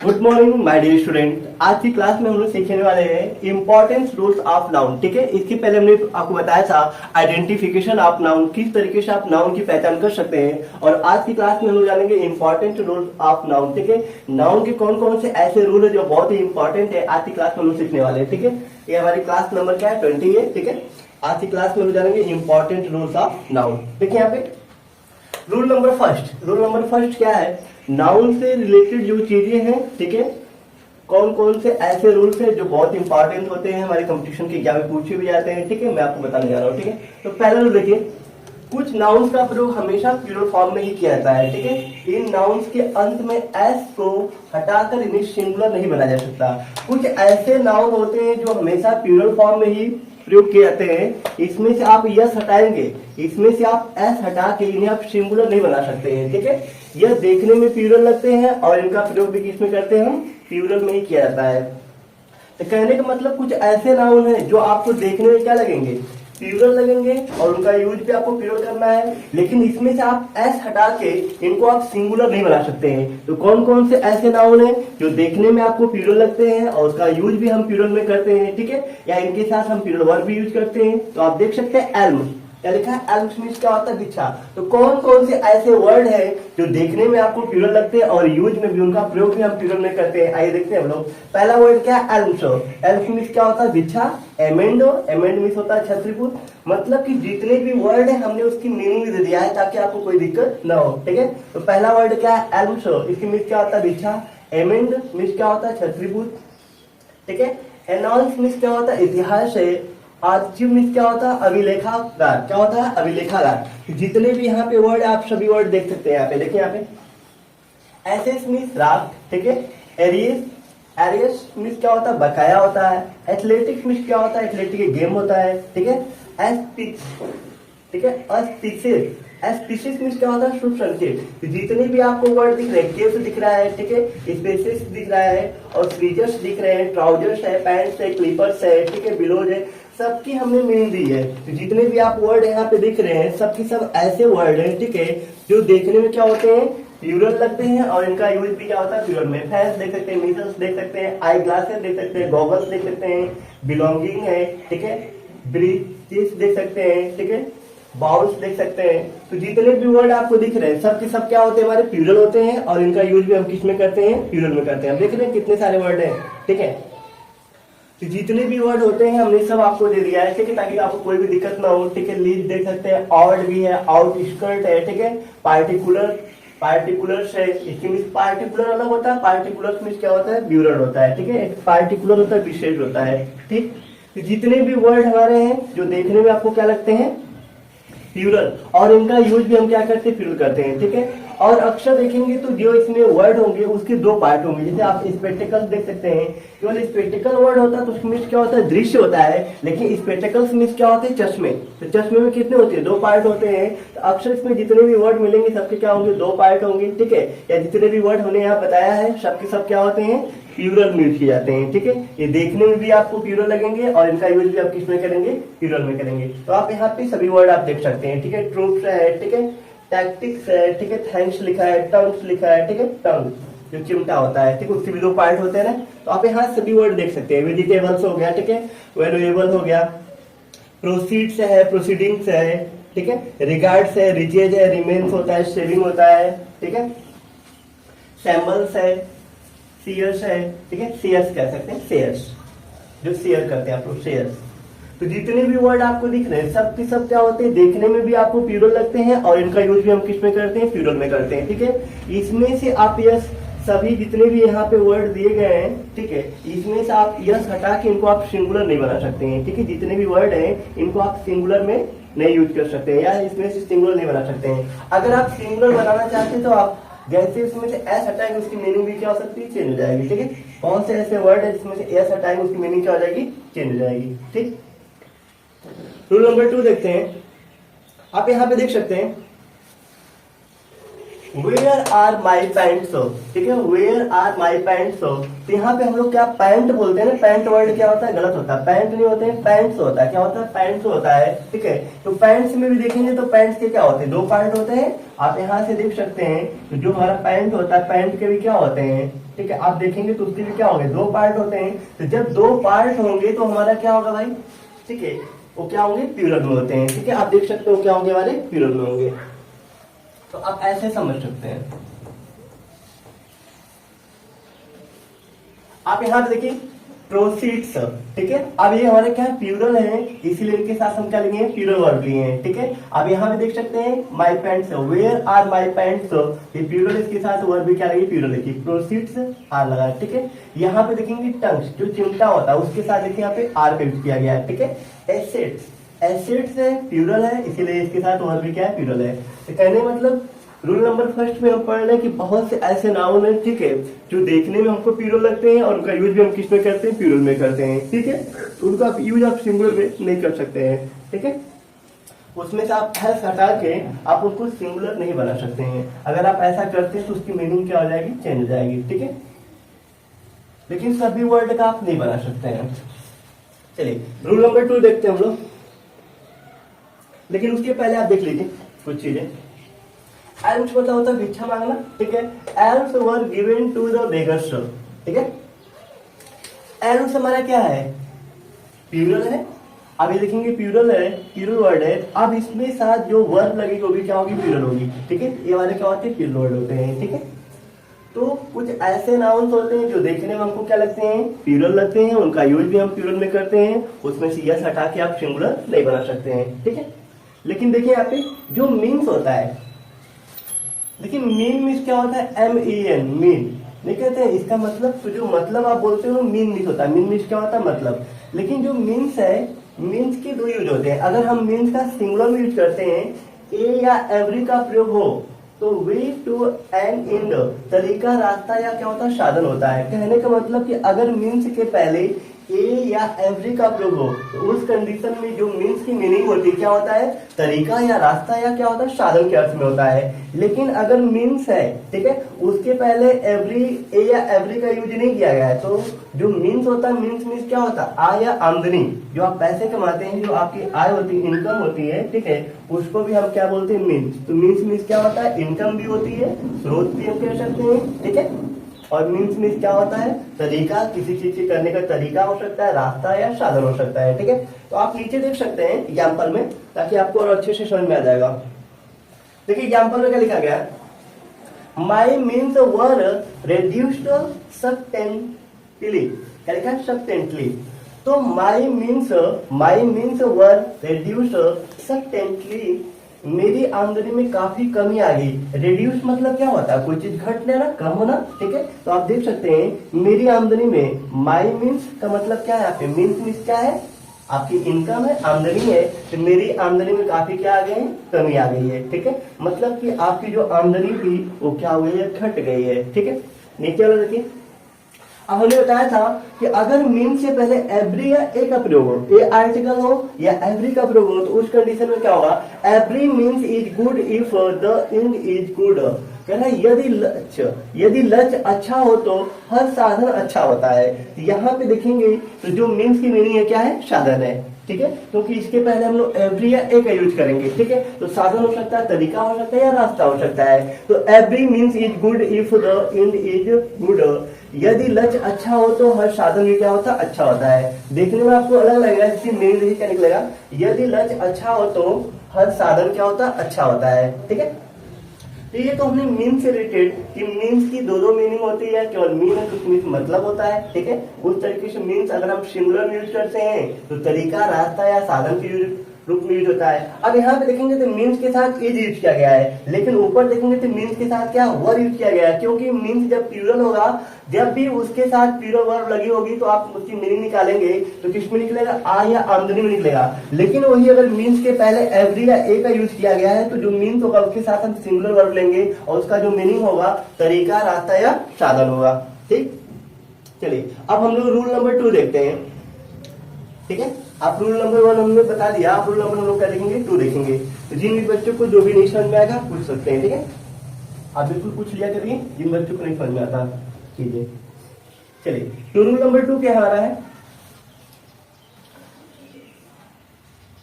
Good morning my dear student. आज की class में हम लोग सीखने वाले हैं इंपॉर्टेंस रूल्स ऑफ नाउन। ठीक है, इसके पहले हमने आपको बताया था आइडेंटिफिकेशन ऑफ नाउन, किस तरीके से आप नाउन की पहचान कर सकते हैं। और आज की क्लास में हम लोग जानेंगे इंपॉर्टेंट रूल्स ऑफ नाउन। ठीक है, नाउन के कौन कौन से ऐसे रूल है जो बहुत ही इंपॉर्टेंट है, आज की क्लास में हम लोग सीखने वाले हैं। ठीक है, ये हमारी क्लास नंबर क्या है, 20 है। ठीक है, आज की क्लास में हम लोग जानेंगे इंपॉर्टेंट रूल्स ऑफ नाउन। देखिए यहाँ पे रूल नंबर फर्स्ट क्या है, नाउन से रिलेटेड जो चीजें हैं, ठीक है, कौन कौन से ऐसे रूल्स हैं जो बहुत इंपॉर्टेंट होते हैं, हमारे कंपटीशन के एग्जाम में पूछे भी जाते हैं। ठीक है, मैं आपको बताने जा रहा हूँ। ठीक है, तो पहला रूल देखिए, कुछ नाउन्स का प्रयोग हमेशा प्लूरल फॉर्म में ही किया जाता है। ठीक है, इन नाउन्स के अंत में एस को हटाकर इन्हें सिंगुलर नहीं बनाया जा सकता। कुछ ऐसे नाउन होते हैं जो हमेशा प्लूरल फॉर्म में ही प्रयोग किए जाते हैं, इसमें से आप यस हटाएंगे, इसमें से आप एस हटा के इन्हें आप सिंगुलर नहीं बना सकते हैं। ठीक है, यह देखने में प्लूरल लगते हैं और इनका प्रयोग भी किसमें करते हैं, हम प्लूरल में ही किया जाता है। तो कहने का मतलब कुछ ऐसे नाउन हैं जो आपको देखने में क्या लगेंगे, प्लूरल लगेंगे और उनका यूज भी आपको प्लूरल करना है, लेकिन इसमें से आप एस हटा के इनको आप सिंगुलर नहीं बना सकते हैं। तो कौन कौन से ऐसे नाउन हैं जो देखने में आपको प्लूरल लगते हैं और उसका यूज भी हम प्लूरल में करते हैं। ठीक है, या इनके साथ हम प्लूरल वर्ब भी यूज करते हैं। तो आप देख सकते हैं एल्म, क्या लिखा है, एल्म्स मीन्स क्या होता है, बिछा। तो कौन कौन से ऐसे वर्ड है जो देखने में आपको प्लूरल लगते हैं और यूज में भी उनका प्रयोग भी हम प्लूरल में करते हैं। आइए देखते हैं हम लोग। पहला वर्ड क्या है, एल्म्स। एल्म्स मीन्स क्या होता है, बिछा। एमेंडो, एमेंड मीन्स होता है छत्रीपुत। मतलब कि जितने भी वर्ड है हमने उसकी मीनिंग भी दे दिया है ताकि आपको कोई दिक्कत ना हो। ठीक है, तो पहला वर्ड क्या है, एल्म्स। इसकी मीन्स क्या होता है, बिछा। एमेंड मीन्स क्या होता है, छत्रीपुत। ठीक है, एनाउंस मीन्स क्या होता है, इतिहास है। आर्चिव मीन्स क्या होता है, अभिलेखागार। क्या होता है, अभिलेखागार। जितने भी यहाँ पे वर्ड आप सभी वर्ड देख सकते हैं। यहाँ पे देखिए, यहाँ पे एसेस मीन्स राफ्ट। ठीक है, एरियस, एरियस मीन्स क्या होता है, बकाया होता है। एथलेटिक्स मीन्स क्या होता है, एथलेटिक गेम होता है। ठीक है, एस्पिक्स, ठीक है, अस्पिसिस, एस्पिसिस मीन्स क्या होता है, शुभ संकेत। तो जितने भी आपको वर्ड दिख रहे हैं, केव्स दिख रहा है, ठीक है, स्पेसिस दिख रहा है और फ्रीजर्स दिख रहे हैं, ट्राउजर्स है, पैंट्स है, क्लिपर्स है, ठीक है, बिलोज है, सबकी हमने मीनिंग दी है। तो जितने भी आप वर्ड यहाँ पे दिख रहे हैं, सबके सब ऐसे वर्ड हैं, ठीक है, जो देखने में क्या होते हैं, प्लूरल लगते हैं और इनका यूज भी क्या होता है, प्लूरल में। फैंस देख सकते हैं, मीजल्स देख सकते हैं, आई ग्लासेस देख सकते हैं, गॉगल्स देख सकते हैं, बिलोंगिंग है, ठीक है, ब्रीचेस देख सकते हैं, ठीक है, बाउल्स देख सकते हैं। तो जितने भी वर्ड आपको दिख रहे हैं, सबके सब क्या होते हैं, हमारे प्लूरल होते हैं और इनका यूज भी हम किस में करते हैं, प्लूरल में करते हैं। देख रहे हैं कितने सारे वर्ड हैं। ठीक है, तो जितने भी वर्ड होते हैं हमने सब आपको दे दिया है। ठीक है, ताकि आपको कोई भी दिक्कत ना हो। ठीक है, लीड देख सकते हैं, ऑड भी है, आउटस्कर्ट है, ठीक है, पार्टिकुलर, पार्टिकुलर्स है। इसके मीन्स पार्टिकुलर अलग होता है, पार्टिकुलर्स मीन्स क्या होता है, ब्यूरल होता है। ठीक है, पार्टिकुलर होता है, विशेष होता है। ठीक, तो जितने भी वर्ड हमारे हैं जो देखने में आपको क्या लगते हैं, प्लूरल, और इनका यूज भी हम क्या करते हैं, प्लूरल करते हैं। ठीक है, और अक्सर देखेंगे तो जो इसमें वर्ड होंगे उसके दो पार्ट होंगे। जैसे आप स्पेक्टिकल्स देख सकते हैं, केवल स्पेक्टिकल वर्ड होता है तो उसमें क्या होता है, दृश्य होता है, लेकिन स्पेक्टिकल्स में क्या होते हैं, चश्मे। तो चश्मे में कितने होते हैं, दो पार्ट होते हैं। तो अक्सर इसमें जितने भी वर्ड मिलेंगे सबके क्या होंगे, दो पार्ट होंगे। ठीक है, या जितने भी वर्ड हमने यहाँ बताया है सबके सब क्या होते हैं, प्लूरल में यूज किए जाते हैं। ठीक है, ये देखने में भी आपको प्लूरल लगेंगे और इनका यूज भी आप किस में करेंगे, प्लूरल में करेंगे। तो आप यहाँ पे सभी वर्ड आप देख सकते हैं। ठीक है, ट्रूप्स है, ठीक है, टैक्टिक्स है, ठीक है, थैंक्स लिखा है, टंग्स लिखा है, ठीक है, टंग जो चिमटा होता है, ठीक है, उसके भी दो पार्ट होते हैं ना। तो आप यहाँ सभी वर्ड देख सकते हैं। वेजिटेबल्स हो गया, ठीक है, वैल्यूएबल हो गया, प्रोसीड्स है, प्रोसीडिंग्स है, ठीक है, रिगार्ड्स है, रिचेज है, रिमेन्स होता है, सेविंग होता है, ठीक है, सैम्बल्स है, शेयर्स है, ठीक है, शेयर्स कह सकते हैं, शेयर्स जो शेयर करते हैं आप लोग, शेयर्स। तो जितने भी वर्ड आपको दिख रहे हैं सब के सब क्या होते हैं, देखने में भी आपको प्लूरल लगते हैं और इनका यूज भी हम किस में करते हैं, प्लूरल में करते हैं। ठीक है, इसमें से आप यस सभी जितने भी यहाँ पे वर्ड दिए गए हैं, ठीक है, इसमें से आप यस हटा के इनको आप सिंगुलर नहीं बना सकते हैं। ठीक है, जितने भी वर्ड हैं इनको आप सिंगुलर में नहीं यूज कर सकते हैं या इसमें से सिंगुलर नहीं बना सकते हैं। अगर आप सिंगुलर बनाना चाहते हैं तो आप जैसे उसमें से एस हटाएंगे उसकी मीनिंग भी क्या हो सकती है, चेंज हो जाएगी। ठीक है, कौन से ऐसे वर्ड है जिसमें से एस हटाएंगे उसकी मीनिंग क्या हो जाएगी, चेंज हो जाएगी। ठीक, रूल नंबर 2 देखते हैं। आप यहाँ पे देख सकते हैं, वेयर आर माई पैंट्स, ठीक है, वेयर आर माई पैंट्स। तो यहाँ पे हम लोग क्या पैंट बोलते हैं ना, पैंट वर्ड क्या होता है, गलत होता है, पैंट नहीं होते हैं, पैंट्स होता है। क्या होता है, पैंट्स होता है, ठीक है। तो पैंट्स में भी देखेंगे तो पैंट्स के क्या होते हैं, दो पार्ट होते हैं। आप यहाँ से देख सकते हैं तो जो हमारा पैंट होता है, पैंट के भी क्या होते हैं, ठीक है, आप देखेंगे तो उसके भी क्या होंगे, दो पार्ट होते हैं। तो जब दो पार्ट होंगे तो हमारा क्या होगा भाई, ठीक है, वो क्या होंगे, प्लूरल में होते हैं, ठीक है। आप देख सकते हो क्या होंगे हमारे, प्लूरल में होंगे। तो आप ऐसे समझ सकते हैं। आप यहां पे देखिए प्रोसीड्स, ठीक है। अब ये हमारे क्या प्लूरल है, इसीलिए इनके साथ हम क्या लेंगे, प्लूरल वर्ब लिए हैं, ठीक है। अब यहाँ पे देख सकते हैं my pants, where are my pants, ये प्लूरल, इसके साथ वर्ब भी क्या लगी, प्लूरल लिखी, प्रोसीड्स आर लगा, ठीक है। यहाँ पे देखेंगे टंग्स, जो चिमटा होता है उसके साथ देखिए यहाँ पे आर का यूज किया गया है, ठीक है। एसेट्स, एसेट्स है, प्लूरल है, इसीलिए इसके साथ वर्ब भी क्या है, प्लूरल है। तो कहने मतलब रूल नंबर फर्स्ट में हम पढ़ रहे हैं कि बहुत से ऐसे नाउन है, ठीक है, जो देखने में हमको प्लूरल लगते हैं और उनका यूज भी हम किस में करते हैं, प्लूरल में करते हैं, ठीक है। तो उनका यूज आप सिंगुलर में नहीं कर सकते हैं, ठीक है। उसमें से आप एस हटा के आप उसको सिंगुलर नहीं बना सकते हैं। अगर आप ऐसा करते हैं तो उसकी मीनिंग क्या हो जाएगी, चेंज हो जाएगी, ठीक है। लेकिन सभी वर्ड का आप नहीं बना सकते हैं। चलिए रूल नंबर 2 देखते हैं हम लोग, लेकिन उसके पहले आप देख लीजिए कुछ चीजें। एल्स मतलब होता है भिक्षा मांगना, ठीक है। Alms were given to the beggars, ठीक है। एल्स हमारा क्या है, प्लूरल है। अब ये देखेंगे प्लूरल है, प्लूरल वर्ड है। अब इसमें साथ जो वर्ब लगेगी वो भी क्या होगी, प्लूरल होगी, ठीक है। ये वाले क्या होते हैं, प्लूरल वर्ड होते हैं, ठीक है। तो कुछ ऐसे नाउन्स होते हैं जो देखने में हमको क्या लगते हैं, प्लूरल लगते हैं, उनका यूज भी हम प्लूरल में करते हैं। उसमें से यस हटा के आप सिंगुलर नहीं बना सकते हैं, ठीक है। लेकिन देखिए यहाँ पे जो मीन्स होता है, लेकिन मीन मीन्स क्या होता है, MEN, मीन नहीं कहते हैं। इसका मतलब तो जो मतलब आप बोलते हो मीन मीन्स होता है, मीन मीन्स क्या होता है, मतलब। लेकिन जो मीन्स है, मीन्स के दो यूज होते हैं। अगर हम मीन्स का सिंगुलर में यूज करते हैं, ए या एवरी का प्रयोग हो, तो वे टू एन एंड, तरीका, रास्ता या क्या होता है, साधन होता है। कहने का मतलब कि अगर मीन्स के पहले ए या एवरी का प्रयोग हो तो उस कंडीशन में जो मीन्स की मीनिंग होती है क्या होता है, तरीका या रास्ता या क्या होता है, साधन के अर्थ में होता है। लेकिन अगर मीन्स है, ठीक है, उसके पहले एवरी, ए या एवरी का यूज नहीं किया गया है, तो जो मीन्स होता है, मीन्स मीन्स क्या होता है, आय या आमदनी, जो आप पैसे कमाते हैं, जो आपकी आय होती है, इनकम होती है, ठीक है, उसको भी हम क्या बोलते हैं, मीन्स। तो मीन्स मीन्स क्या होता है, इनकम भी होती है, स्रोत भी हम कह सकते हैं, ठीक है। और मीन्स मीन्स क्या होता है, तरीका, किसी चीज के करने का तरीका हो सकता है, रास्ता या साधन हो सकता है, ठीक है। तो आप नीचे देख सकते हैं एग्जाम्पल में, ताकि आपको और अच्छे से समझ में आ जाएगा। देखिए एग्जाम्पल में क्या लिखा गया, माई मीन्स वर रेड्यूस्ड सबटेंटली, क्या लिखा है, सबटेंटली। तो माई मीन्स वर रेड्यूस्ड सबटेंटली, मेरी आमदनी में काफी कमी आ गई। रिड्यूस मतलब क्या होता है, कोई चीज घटना ना, कम होना, ठीक है। तो आप देख सकते हैं मेरी आमदनी में, माई मीन्स का मतलब क्या है, यहाँ पे मीन्स मीन्स क्या है, आपकी इनकम है, आमदनी है। तो मेरी आमदनी में काफी क्या आ गए हैं, कमी आ गई है, ठीक है। मतलब कि आपकी जो आमदनी थी वो क्या हुई है, घट गई है, ठीक है। नीचे वाला देखिए, अब हमने बताया था कि अगर मीन से पहले एवरी या ए का प्रयोग हो, ए आर्टिकल हो या एवरी का प्रयोग हो, तो उस कंडीशन में क्या होगा, every means is good if the end is good. कहना यदि लक्ष्य अच्छा हो तो हर साधन अच्छा होता है। यहाँ पे देखेंगे तो जो मीन्स की मीनिंग है क्या है, साधन है, ठीक है। क्योंकि इसके पहले हम लोग एवरी या ए का यूज करेंगे, ठीक है। तो साधन हो सकता है, तरीका हो सकता है या रास्ता हो सकता है। तो every means is good if the end is good. यदि लक्ष्य अच्छा हो तो हर साधन भी क्या होता है, अच्छा होता है। देखने में आपको अलग लगेगा, इसकी मीनिंग देखिए क्या निकलेगा, यदि लक्ष्य अच्छा हो तो हर साधन क्या होता है, अच्छा होता है, ठीक है। तो ये तो हमने मीन से रिलेटेड कि मीन्स की दो मीनिंग होती है, केवल मीन है तो मीन्स मतलब होता है, ठीक है। उस तरीके से मीन्स अगर हम सिंगुलर में यूज करते हैं तो तरीका, रास्ता या साधन के रूप में यूज होता है। अब यहाँ पे देखेंगे तो मीन्स के साथ इज यूज किया गया है, लेकिन ऊपर देखेंगे तो मीन्स के साथ क्या वर यूज किया गया है। क्योंकि मीन्स जब प्लूरल होगा, जब भी उसके साथ प्लूरल वर्ब लगी होगी तो आप उसकी मीनिंग निकालेंगे तो किस में निकलेगा, आय या आमदनी में निकलेगा। लेकिन वही अगर मीन्स के पहले एवरी या ए का यूज किया गया है तो जो मीन्स होगा उसके साथ हम सिंगुलर वर्ब लेंगे और उसका जो मीनिंग होगा तरीका, रास्ता या साधन होगा, ठीक। चलिए अब हम लोग रूल नंबर 2 देखते हैं, ठीक है। आप रूल नंबर 1 हमने बता दिया, आप रूल नंबर हम लोग क्या देखेंगे, 2 देखेंगे। तो जिन भी बच्चों को जो भी नहीं समझ में आएगा पूछ सकते हैं, ठीक है। आप बिल्कुल पूछ लिया करिए जिन बच्चों को नहीं समझ में आता चीजें। चलिए तो रूल नंबर 2 क्या हमारा है?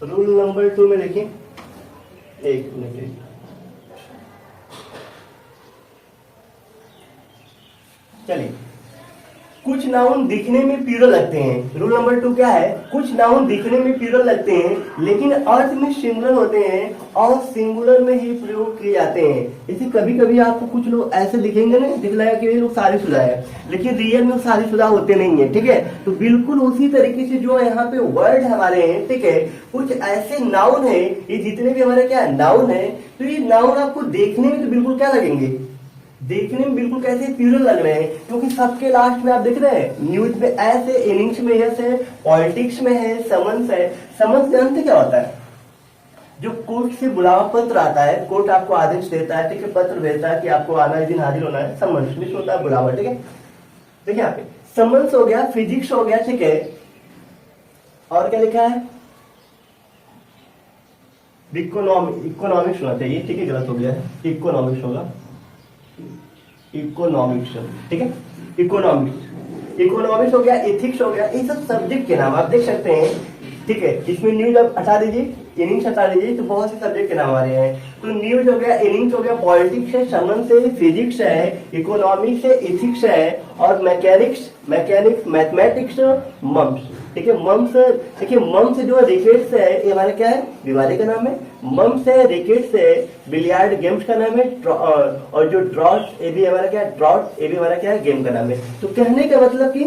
रूल नंबर 2 में देखिए, एक मिनट, चलिए कुछ नाउन दिखने में प्लूरल लगते हैं। रूल नंबर 2 क्या है? कुछ नाउन दिखने में प्लूरल लगते हैं लेकिन अर्थ में सिंगुलर होते हैं और सिंगुलर में ही प्रयोग किए जाते हैं। जैसे कभी कभी आपको कुछ लोग ऐसे दिखेंगे ना, दिख रहा है कि ये लोग शादीशुदा है, लेकिन रियल में शादीशुदा होते नहीं है, ठीक है। तो बिल्कुल उसी तरीके से जो यहाँ पे वर्ड हमारे हैं, ठीक है, कुछ ऐसे नाउन है, ये जितने भी हमारे क्या नाउन है, तो ये नाउन आपको देखने में तो बिल्कुल क्या लगेंगे, देखने में बिल्कुल कैसे प्लूरल लग रहे हैं, क्योंकि सबके लास्ट में आप देख रहे हैं न्यूज में एस है, इनिंग्स में यस है, पॉलिटिक्स में है, समन्स है। समन्स जानते क्या होता है? जो कोर्ट से बुलावा पत्र आता है, कोर्ट आपको आदेश देता है, ठीक है, पत्र भेजता है कि आपको आना इस दिन हाजिर होना है, समन्स मिस होता है बुलावा, ठीक है। देखिए यहाँ पे समन्स हो गया, फिजिक्स हो गया, ठीक है, और क्या लिखा है? इकोनॉमिक्स होना चाहिए, ठीक है, गलत हो गया है, इकोनॉमिक्स होगा, इकोनॉमिक्स, ठीक है, इकोनॉमिक्स हो गया, एथिक्स हो गया, ये सब सब्जेक्ट के नाम आप देख सकते हैं, ठीक है। इसमें न्यूज अब हटा दीजिए, इनिंग्स हटा दीजिए, तो बहुत से सब्जेक्ट के नाम आ रहे हैं। तो न्यूज हो गया, इनिंग्स हो गया, पॉलिटिक्स है, समन्स है, फिजिक्स है, इकोनॉमिक्स है, एथिक्स है, और मैकेनिक्स, मैथमेटिक्स, मम्स, ठीक है। मम्स, देखिए मम्स जो रिकेट्स है ये हमारा क्या है, बीमारी का नाम है। मम्स है, रिकेट्स है, बिलियार्ड गेम्स का नाम है, और जो ड्रॉट ये भी हमारा क्या है, ड्रॉट ये भी हमारा क्या है, गेम का नाम है। तो कहने का मतलब कि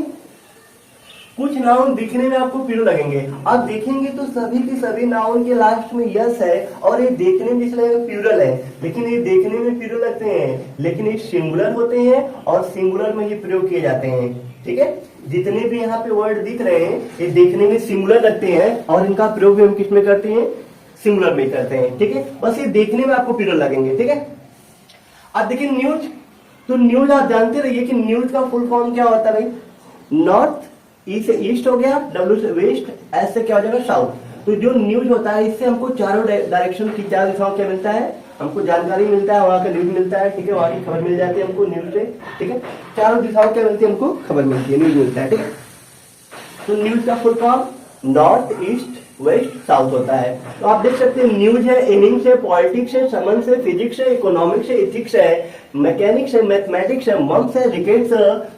कुछ नाउन दिखने में आपको प्लूरल लगेंगे, आप देखेंगे तो सभी के सभी नाउन के लास्ट में यस है, और ये देखने में इसलिए प्लूरल है, लेकिन ये देखने में प्लूरल लगते हैं, लेकिन ये सिंगुलर होते हैं और सिंगुलर में ये प्रयोग किए जाते हैं, ठीक है। जितने भी यहाँ पे वर्ड दिख रहे हैं ये देखने में सिंगुलर लगते हैं और इनका प्रयोग भी हम किस में करते हैं, सिंगुलर में करते हैं, ठीक है। बस ये देखने में आपको प्लूरल लगेंगे, ठीक है। अब देखिए न्यूज, तो न्यूज आप जानते रहिए कि न्यूज का फुल फॉर्म क्या होता है भाई, नॉर्थ, ई से ईस्ट हो गया, डब्ल्यू से वेस्ट, एस से क्या हो जाएगा, साउथ। तो जो न्यूज होता है इससे हमको चारों डायरेक्शन की, चार दिशाओं क्या मिलता है, हमको जानकारी मिलता है, वहां का न्यूज मिलता है, ठीक है, वहां की खबर मिल जाती है हमको न्यूज से, ठीक है। चारों दिशाओं क्या मिलती है, हमको खबर मिलती है, न्यूज मिलता है, ठीक है। तो न्यूज का full form north, east, west, south होता है। तो आप देख सकते हैं न्यूज है, इनिंग्स है, पॉलिटिक्स है, समन्स है, फिजिक्स है, इकोनॉमिक्स है, एथिक्स है, मैकेनिक्स है, मैथमेटिक्स है, मम्स है, रिकेट्स,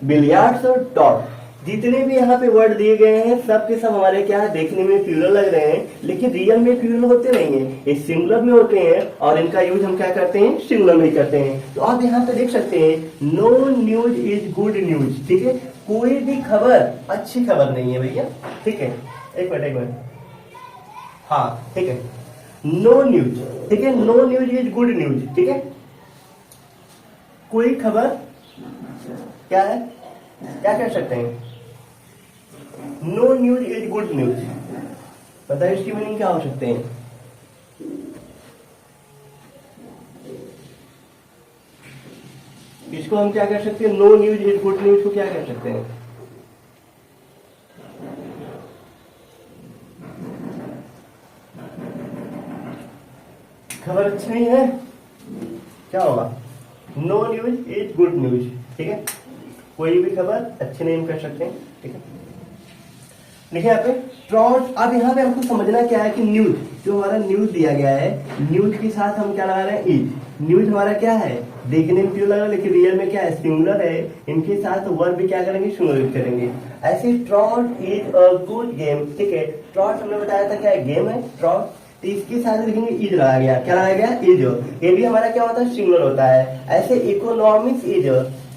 बिलियार्ड्स, डॉट। जितने भी यहाँ पे वर्ड दिए गए हैं सब के सब हमारे क्या है, देखने में प्लूरल लग रहे हैं, लेकिन रियल में प्लूरल होते नहीं है, ये सिंगुलर में होते हैं, और इनका यूज हम क्या करते हैं, सिंगुलर में ही करते हैं। तो आप यहाँ पे देख सकते हैं no news is good news, ठीक है, कोई भी खबर अच्छी खबर नहीं है भैया, ठीक है। एक मिनट, हाँ ठीक है, नो न्यूज, ठीक है, no news is good news, ठीक है। कोई खबर क्या है, क्या कह सकते हैं, no news is good news, बताइए इसकी मीनिंग क्या हो सकते हैं। इसको हम क्या कह सकते हैं, no news is good news को क्या कह सकते हैं, खबर अच्छी नहीं है, क्या होगा, no news is good news, ठीक है। कोई भी खबर अच्छी नहीं हम कह सकते हैं, ठीक है। देखिए यहाँ पे ट्रॉट, अब यहाँ पे हमको समझना क्या है कि न्यूज, जो हमारा न्यूज दिया गया है, न्यूज के साथ हम क्या लगा रहे हैं, इज। न्यूज हमारा क्या है, देखने में क्यों लगा, लेकिन रियल में क्या है, सिंगुलर है, इनके साथ वर्ब भी क्या करेंगे, सिंगुलर करेंगे। ऐसे trout is a good game, ठीक है। ट्रॉट हमने बताया था क्या है, गेम है, ट्रॉट, तो इसके साथ लिखेंगे इज लगाया गया, क्या लगाया गया, इज। ये भी हमारा क्या होता है, सिंगुलर होता है। ऐसे economics is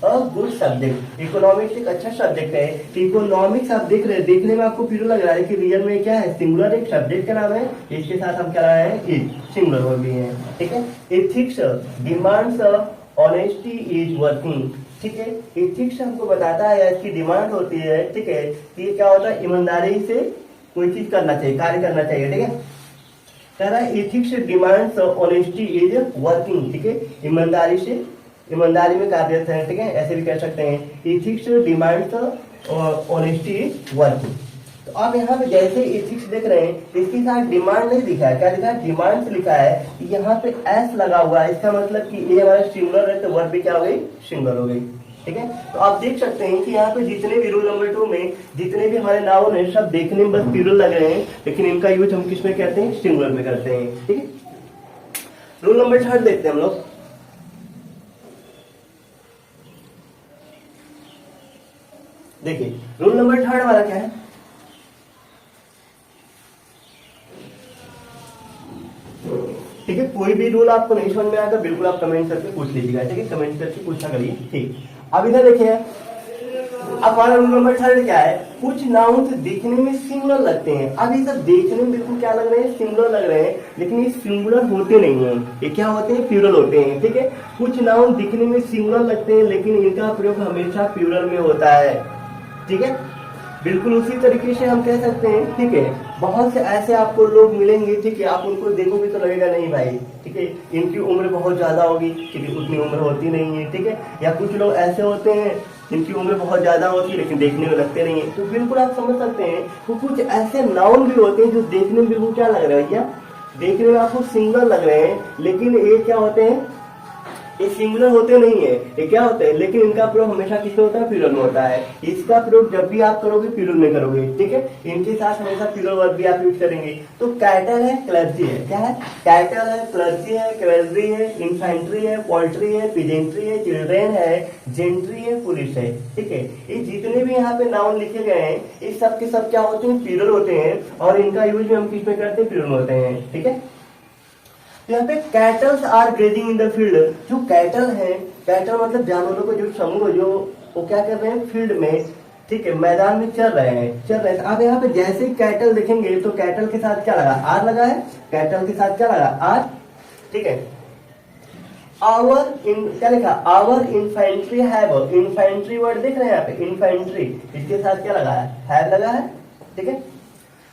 a good subject, economics एक अच्छा सब्जेक्ट है। तो इकोनॉमिक्स आप देख रहे हैं, देखने में आपको प्लूरल लग रहा है कि रियल में क्या है, सिंगुलर, एक सब्जेक्ट का नाम है, इसके साथ हम क्या लगाए हैं, इज, सिंगुलर वर्ब भी है, ठीक है। Ethics demands honesty is working, ठीक है। एथिक्स हमको बताता है, इसकी डिमांड होती है, ठीक है, कि क्या होता है, ईमानदारी से कोई चीज करना चाहिए, कार्य करना चाहिए, ठीक है। कह रहा है ethics demands honesty is working, ठीक है, ईमानदारी से, ईमानदारी में कार्यरत है, ठीक है, ऐसे भी कह सकते हैं, ethics demands honesty is working. तो आप यहाँ पे जैसे इथिक्स देख रहे हैं इसके साथ डिमांड नहीं लिखा है, क्या लिखा है, डिमांड्स लिखा है। यहाँ पे एस लगा हुआ है, इसका मतलब कि ये हमारा सिंगुलर है तो वर्ब भी क्या हो गई, सिंगुलर हो गई। ठीक है, तो आप देख सकते हैं कि यहाँ पे जितने भी रूल नंबर 2 में जितने भी हमारे नाउन है सब देखने में बस प्लूरल लग रहे हैं, लेकिन इनका यूज हम किस में करते हैं, सिंगुलर में करते हैं। ठीक है, रूल नंबर 3 देखते हैं हम लोग। देखिए रूल नंबर 3 हमारा क्या है, ठीक है, कोई भी रूल आपको नहीं समझ में आएगा बिल्कुल आप कमेंट करके पूछ लीजिएगा। ठीक है, कमेंट करके पूछा करिए। ठीक, अब इधर देखिए, अब हमारा रूल नंबर 3 क्या है, कुछ नाउन्स दिखने में सिंगुलर लगते हैं। अब ये सब देखने में बिल्कुल क्या लग रहे हैं, सिंगुलर लग रहे हैं, लेकिन ये सिंगुलर होते नहीं है, ये क्या होते हैं, प्लूरल होते हैं। ठीक है, कुछ नाउन दिखने में सिंगुलर लगते हैं लेकिन इनका प्रयोग हमेशा प्लूरल में होता है। ठीक है, बिल्कुल उसी तरीके से हम कह सकते हैं। ठीक है, बहुत से ऐसे आपको लोग मिलेंगे, ठीक है, आप उनको देखोगे तो लगेगा नहीं भाई, ठीक है, इनकी उम्र बहुत ज्यादा होगी, ठीक है, उतनी उम्र होती नहीं है। ठीक है, या कुछ लोग ऐसे होते हैं जिनकी उम्र बहुत ज्यादा होती है लेकिन देखने में लगते नहीं है। तो बिल्कुल आप समझ सकते हैं तो कुछ ऐसे नाउन भी होते हैं जो देखने में बिल्कुल क्या लग रहा है, क्या देखने में आपको सिंगुलर लग रहे हैं, लेकिन ये क्या होते हैं, ये सिंगुलर होते नहीं है, ये क्या होते हैं, लेकिन इनका प्रयोग हमेशा किसमें होता है, प्लूरल में होता है। इसका प्रयोग जब भी आप करोगे प्लूरल में करोगे। ठीक है, इनके साथ हमेशा प्लूरल वर्ब भी आप यूज करेंगे। तो कैटल है, क्लर्जी है, क्या है, कैटल है, क्लर्जी है, कैवेलरी है, इन्फेंट्री है, पोल्ट्री है, पिजेंट्री है, चिल्ड्रेन है, जेंट्री है, पुलिस है। ठीक है, ये जितने भी यहाँ पे नाउन लिखे गए हैं ये सब के सब क्या होते हैं, प्लूरल होते हैं, और इनका यूज भी हम किस में करते हैं, प्लूरल में होते हैं। ठीक है, यहाँ पे cattles are grazing in the field, जो कैटल है, कैटल मतलब जानवरों को जो समूह जो वो क्या कर रहे हैं, फील्ड में, ठीक है, मैदान में चल रहे हैं। अब यहाँ पे जैसे ही कैटल देखेंगे तो कैटल के साथ क्या लगा, आर लगा है, कैटल के साथ क्या लगा, आर। ठीक है, आवर इन क्या लिखा, our infantry have, infantry word देख रहे हैं यहाँ पे, इन्फेंट्री, इसके साथ क्या लगा है, हैव लगा है। ठीक है,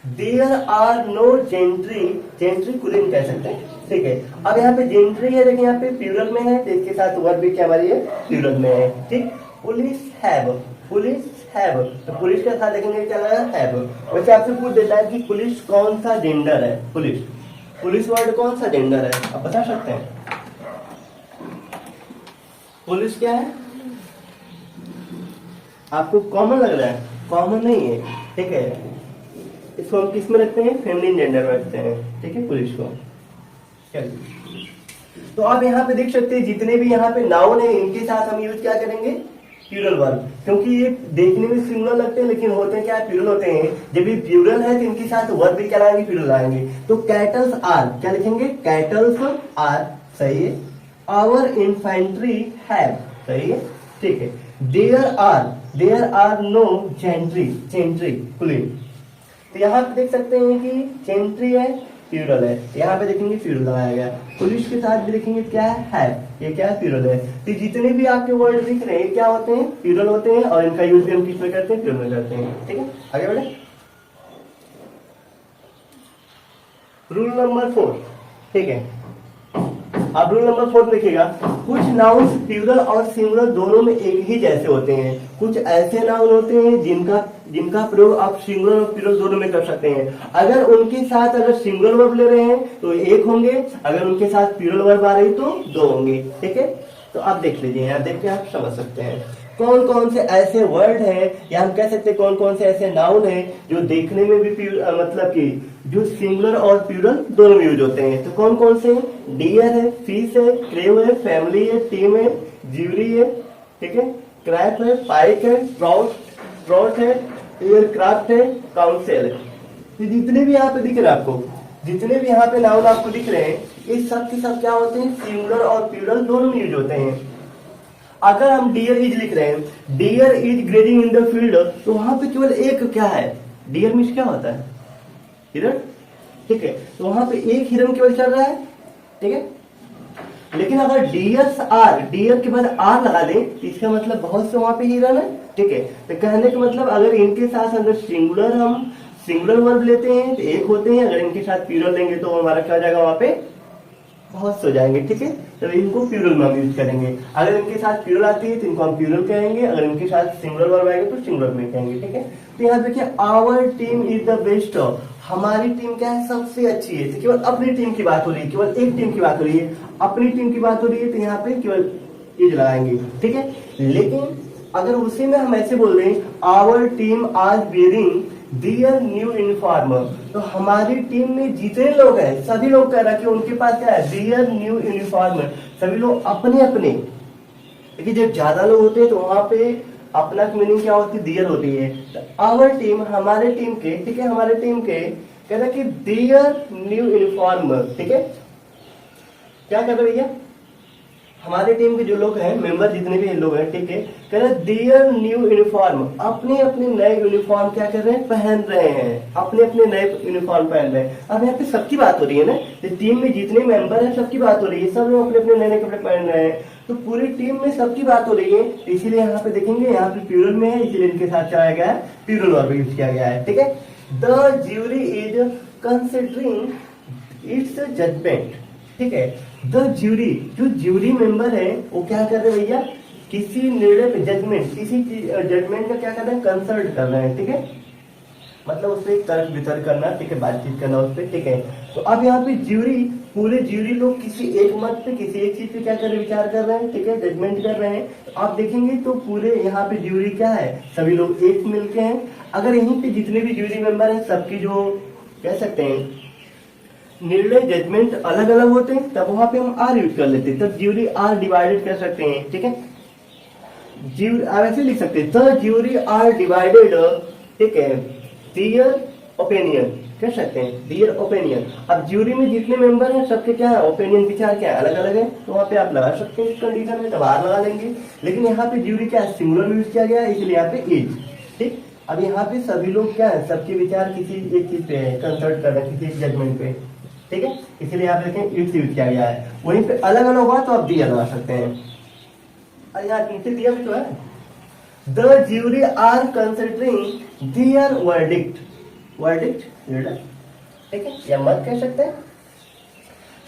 there are no gentry, gentry कुलीन कह सकते हैं। ठीक है, अब यहाँ पे जेंट्री है, देखिए यहाँ पे प्लूरल में है तो इसके साथ वर्ब भी क्या हमारी है, प्लूरल में है। ठीक, पुलिस हैव, पुलिस हैव, तो पुलिस के साथ देखेंगे क्या लगा, हैव। वैसे आपसे पूछ देता है कि पुलिस कौन सा जेंडर है, पुलिस, पुलिस वर्ड कौन सा जेंडर है, आप बता सकते हैं, पुलिस क्या है, आपको कॉमन लग रहा है, कॉमन नहीं है। ठीक है, इसको हम किस में रखते हैं, फेमिनिन जेंडर में रखते हैं। ठीक है, पुलिस को। तो आप यहाँ पे देख सकते हैं जितने भी यहाँ पे नाउन है इनके साथ हम यूज क्या करेंगे, प्लूरल वर्ब, क्योंकि ये देखने में सिंगुलर लगते हैं लेकिन होते क्या, प्लूरल होते हैं। जब ये प्लूरल है तो इनके साथ वर्ब भी क्या लाएंगे, प्लूरल लाएंगे। तो कैटल्स आर, क्या लिखेंगे, कैटल्स आर, सही है। आवर इन्फेंट्री हैव, सही है। ठीक है, there are no gentry, gentry कुलीन, तो यहाँ पे देख सकते हैं कि जेंट्री है, प्लूरल है, यहाँ पे देखेंगे प्लूरल लगाया गया। पुलिस के साथ भी देखेंगे क्या है, ये क्या है, प्लूरल है। तो जितने भी आपके वर्ड दिख रहे हैं क्या होते हैं, प्लूरल होते हैं, और इनका यूज भी हम किस में करते हैं, प्लूरल में करते हैं। ठीक है, आगे बढ़े। रूल नंबर 4, ठीक है, अब रूल नंबर 4 देखिएगा, कुछ नाउन्स प्लूरल और सिंगुलर दोनों में एक ही जैसे होते हैं। कुछ ऐसे नाउन होते हैं जिनका प्रयोग आप सिंगुलर और प्लूरल दोनों में कर सकते हैं। अगर उनके साथ अगर सिंगुलर वर्ब ले रहे हैं तो एक होंगे, अगर उनके साथ प्लूरल वर्ब आ रही तो 2 होंगे। ठीक है, तो आप देख लीजिए, आप देख के आप समझ सकते हैं कौन कौन से ऐसे वर्ड हैं, या हम कह सकते हैं कौन कौन से ऐसे नाउन हैं जो देखने में भी मतलब कि जो सिंगुलर और प्लूरल दोनों में यूज होते हैं। तो कौन कौन से, डियर है, फिश है, क्रेव है, फैमिली है, टीम है, ज्यूरी है, ठीक है, क्रैप है, पाइक है, ट्राउट है, एयरक्राफ्ट है, काउंसिल है। ये जितने भी यहाँ पे दिख रहे हैं आपको, जितने भी यहाँ पे नाउन आपको दिख रहे हैं, ये सब के सब क्या होते हैं, सिंगुलर और प्लूरल दोनों में यूज होते हैं। अगर हम डियर इज लिख रहे हैं, deer is grazing in the field, तो वहां पे केवल एक क्या है, डियर मीन्स क्या होता है, हिरन। ठीक है, तो वहां पे एक हिरन केवल चल रहा है। ठीक है, लेकिन अगर डियर्स आर, डियर के बाद आर लगा दें तो इसका मतलब बहुत से वहां पे हिरन है। ठीक है, तो कहने का मतलब अगर इनके साथ अगर सिंगुलर हम सिंगुलर वर्ब लेते हैं तो एक होते हैं, अगर इनके साथ प्लूरल लेंगे तो हमारा क्या हो जाएगा, वहां पे बहुत हो जाएंगे, ठीक है। तो इनको प्लूरल में हम यूज करेंगे। अगर इनके साथ प्लूरल आती है तो इनको हम प्लूरल कहेंगे, अगर इनके साथ सिंगुलर वर्ब आएगा तो सिंगुलर में कहेंगे, ठीक है। तो यहाँ देखिए our team is the best, हमारी टीम क्या है, सबसे अच्छी है। तो केवल अपनी टीम की बात हो रही है, केवल एक टीम की बात हो रही है, अपनी टीम की बात हो रही है, तो यहाँ पे केवल इज लगाएंगे, ठीक है। लेकिन अगर उसी में हम ऐसे बोल रहे हैं our team are wearing their new uniform, तो हमारी टीम में जितने लोग हैं सभी लोग कह रहा है कि उनके पास क्या है, दियर न्यू यूनिफॉर्म, सभी लोग अपने अपने। देखिए जब ज्यादा लोग होते हैं तो वहां पे अपना मीनिंग क्या होती है, दियर होती है। आवर टीम, हमारे टीम के, ठीक है, हमारे टीम के कह रहा कि दियर न्यू यूनिफॉर्म, ठीक है। क्या कर रहे भैया, हमारे टीम के जो लोग हैं, मेंबर जितने भी लोग हैं, ठीक है, कह रहे दियर न्यू यूनिफॉर्म, अपने अपने नए यूनिफॉर्म क्या कर रहे हैं, पहन रहे हैं, अपने अपने नए यूनिफॉर्म पहन रहे हैं। अब यहाँ पे सबकी बात हो रही है ना, तो टीम में जितने मेंबर हैं सबकी बात हो रही है, सब लोग अपने अपने नए नए कपड़े पहन रहे हैं, तो पूरी टीम में सबकी बात हो रही है। इसीलिए यहाँ पे देखेंगे, यहाँ पे प्लूरल में है, इसीलिए इनके साथ चलाया गया है, प्लूरल वर्ब यूज किया गया है, ठीक है। The jury is considering its judgment, ठीक है। द ज्यूरी, जो ज्यूरी मेंबर है वो क्या कर रहे हैं भैया, किसी निर्णय पे जजमेंट, किसी जजमेंट का क्या कर रहे हैं, कंसल्ट कर रहे हैं, ठीक है, मतलब उससे तर्क वितर्क करना, ठीक है, बातचीत करना उस पर, ठीक है। तो अब यहाँ पे ज्यूरी, पूरे ज्यूरी लोग किसी एक मत पे, किसी एक चीज पे क्या कर रहे हैं, विचार कर रहे हैं, ठीक है, जजमेंट कर रहे हैं। तो आप देखेंगे तो पूरे यहाँ पे ज्यूरी क्या है, सभी लोग एक मिलके हैं। अगर यहीं पे जितने भी ज्यूरी मेंबर हैं सबकी जो कह सकते हैं निर्णय, जजमेंट अलग अलग होते हैं, तब वहां पे हम आर यूज कर लेते हैं, तब ज्यूरी आर डिवाइडेड कर सकते हैं, ठीक है। ज्यूरी ऐसे लिख सकते हैं, द ज्यूरी आर डिवाइडेड, ठीक है, दियर ओपिनियन कह सकते हैं, दियर ओपिनियन। अब ज्यूरी में जितने मेंबर हैं सबके क्या है, ओपिनियन, विचार क्या है, अलग अलग है, तो वहां पे आप लगा सकते हैं इस कंडीशन में, तब आर लगा लेंगे। लेकिन यहाँ पे ज्यूरी क्या है, सिंगुलर यूज किया गया है, इसलिए यहाँ पे इज, ठीक। अब यहाँ पे सभी लोग क्या है, सबके विचार किसी एक चीज पे है, कंसल्ट कर रहे हैं किसी जजमेंट पे, ठीक है, इसलिए यहाँ पे देखें इट्स यूज किया गया है। वहीं पे अलग अलग हुआ तो आप दिया लगा सकते हैं, अरे यार नीचे दिया भी तो है। The jury are considering their verdict, verdict, ठीक है, या मत कह सकते हैं।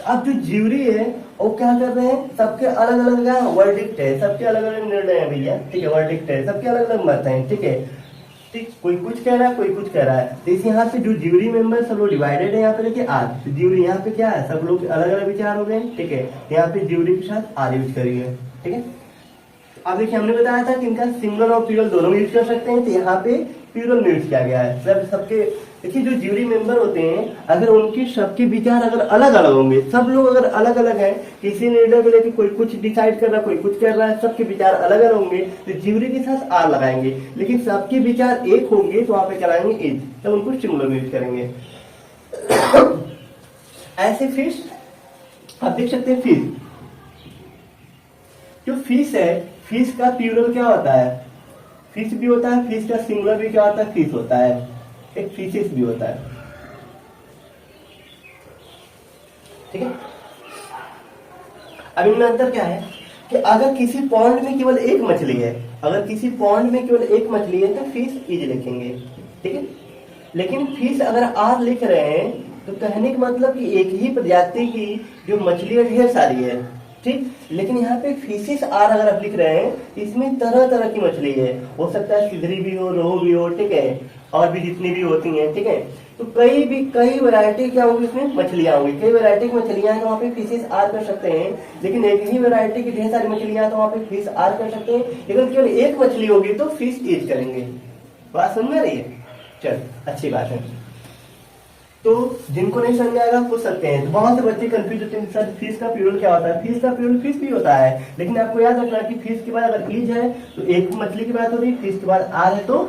अब जो ज्यूरी है वो क्या कर रहे हैं, सबके अलग अलग वर्डिक्ट है, सबके अलग अलग निर्णय है भैया, ठीक है, वर्डिक्ट है, सबके अलग अलग मत है, ठीक है, ठीक, कोई कुछ कह रहा है, कोई कुछ कह रहा है। तो इस यहाँ पे जो ज्यूरी मेंबर सब लोग डिवाइडेड है, यहाँ पे देखिए आर, तो ज्यूरी यहाँ पे क्या है, सब लोग अलग अलग विचार हो गए, ठीक है, यहाँ पे ज्यूरी के साथ आर यूज करिए, ठीक है। अब देखिए हमने बताया था कि इनका सिंगुलर और प्लूरल दोनों यूज कर सकते हैं, तो यहाँ पे प्लूरल में यूज किया गया है। सब सबके देखिए जो ज्यूरी मेंबर होते हैं, अगर उनके सबके विचार अगर अलग अलग होंगे, सब लोग अगर अलग अलग हैं, किसी निर्णय को लेकर कोई कुछ डिसाइड कर रहा है, कोई कुछ कर रहा है, सबके विचार अलग अलग होंगे, तो ज्यूरी के साथ आर लगाएंगे। लेकिन सबके विचार एक होंगे तो वहां पे क्या लगाएंगे, इज, तब उनको सिंगुलर में यूज करेंगे। ऐसे फिश आप देख सकते हैं, फिश, जो फिश है, फिश का प्लूरल क्या होता है, फिश भी होता है, फिश का सिंगुलर भी क्या होता है, फिश होता है, एक फिशेस भी होता है, ठीक है। अब इनमें अंतर क्या है कि अगर किसी पॉन्ड में केवल एक मछली है, अगर किसी पॉन्ड में केवल एक मछली है तो फिश इज लिखेंगे, ठीक है। लेकिन फिश अगर आर लिख रहे हैं तो कहने का मतलब कि एक ही प्रजाति की जो मछलियां ढेर सारी है, ठीक। लेकिन यहाँ पे फिशेस आर अगर आप लिख रहे हैं, इसमें तरह तरह की मछली है, हो सकता है सिधरी भी हो, रोहू भी हो, ठीक है, और भी जितनी भी होती हैं, ठीक है। तो कई वैरायटी क्या होगी, इसमें मछलियां होंगी, कई वैरायटी की मछलियां हैं तो वहाँ पे फिशेस आर कर सकते हैं। लेकिन एक ही वैरायटी की ढेर सारी मछलियां हैं तो वहाँ पे फिश आर कर सकते हैं। लेकिन केवल एक मछली होगी तो फिश इज करेंगे। बात समझ में आ रही है, चल अच्छी बात है। तो जिनको नहीं समझ आएगा पूछ सकते हैं। तो बहुत से बच्चे कंफ्यूज होते हैं, सर फिश का प्लूरल क्या होता है। फिश का प्लूरल फिश भी होता है, लेकिन आपको याद रखना कि फिश के बाद अगर इज है तो एक मछली की बात हो रही है, फिश के बाद आर है तो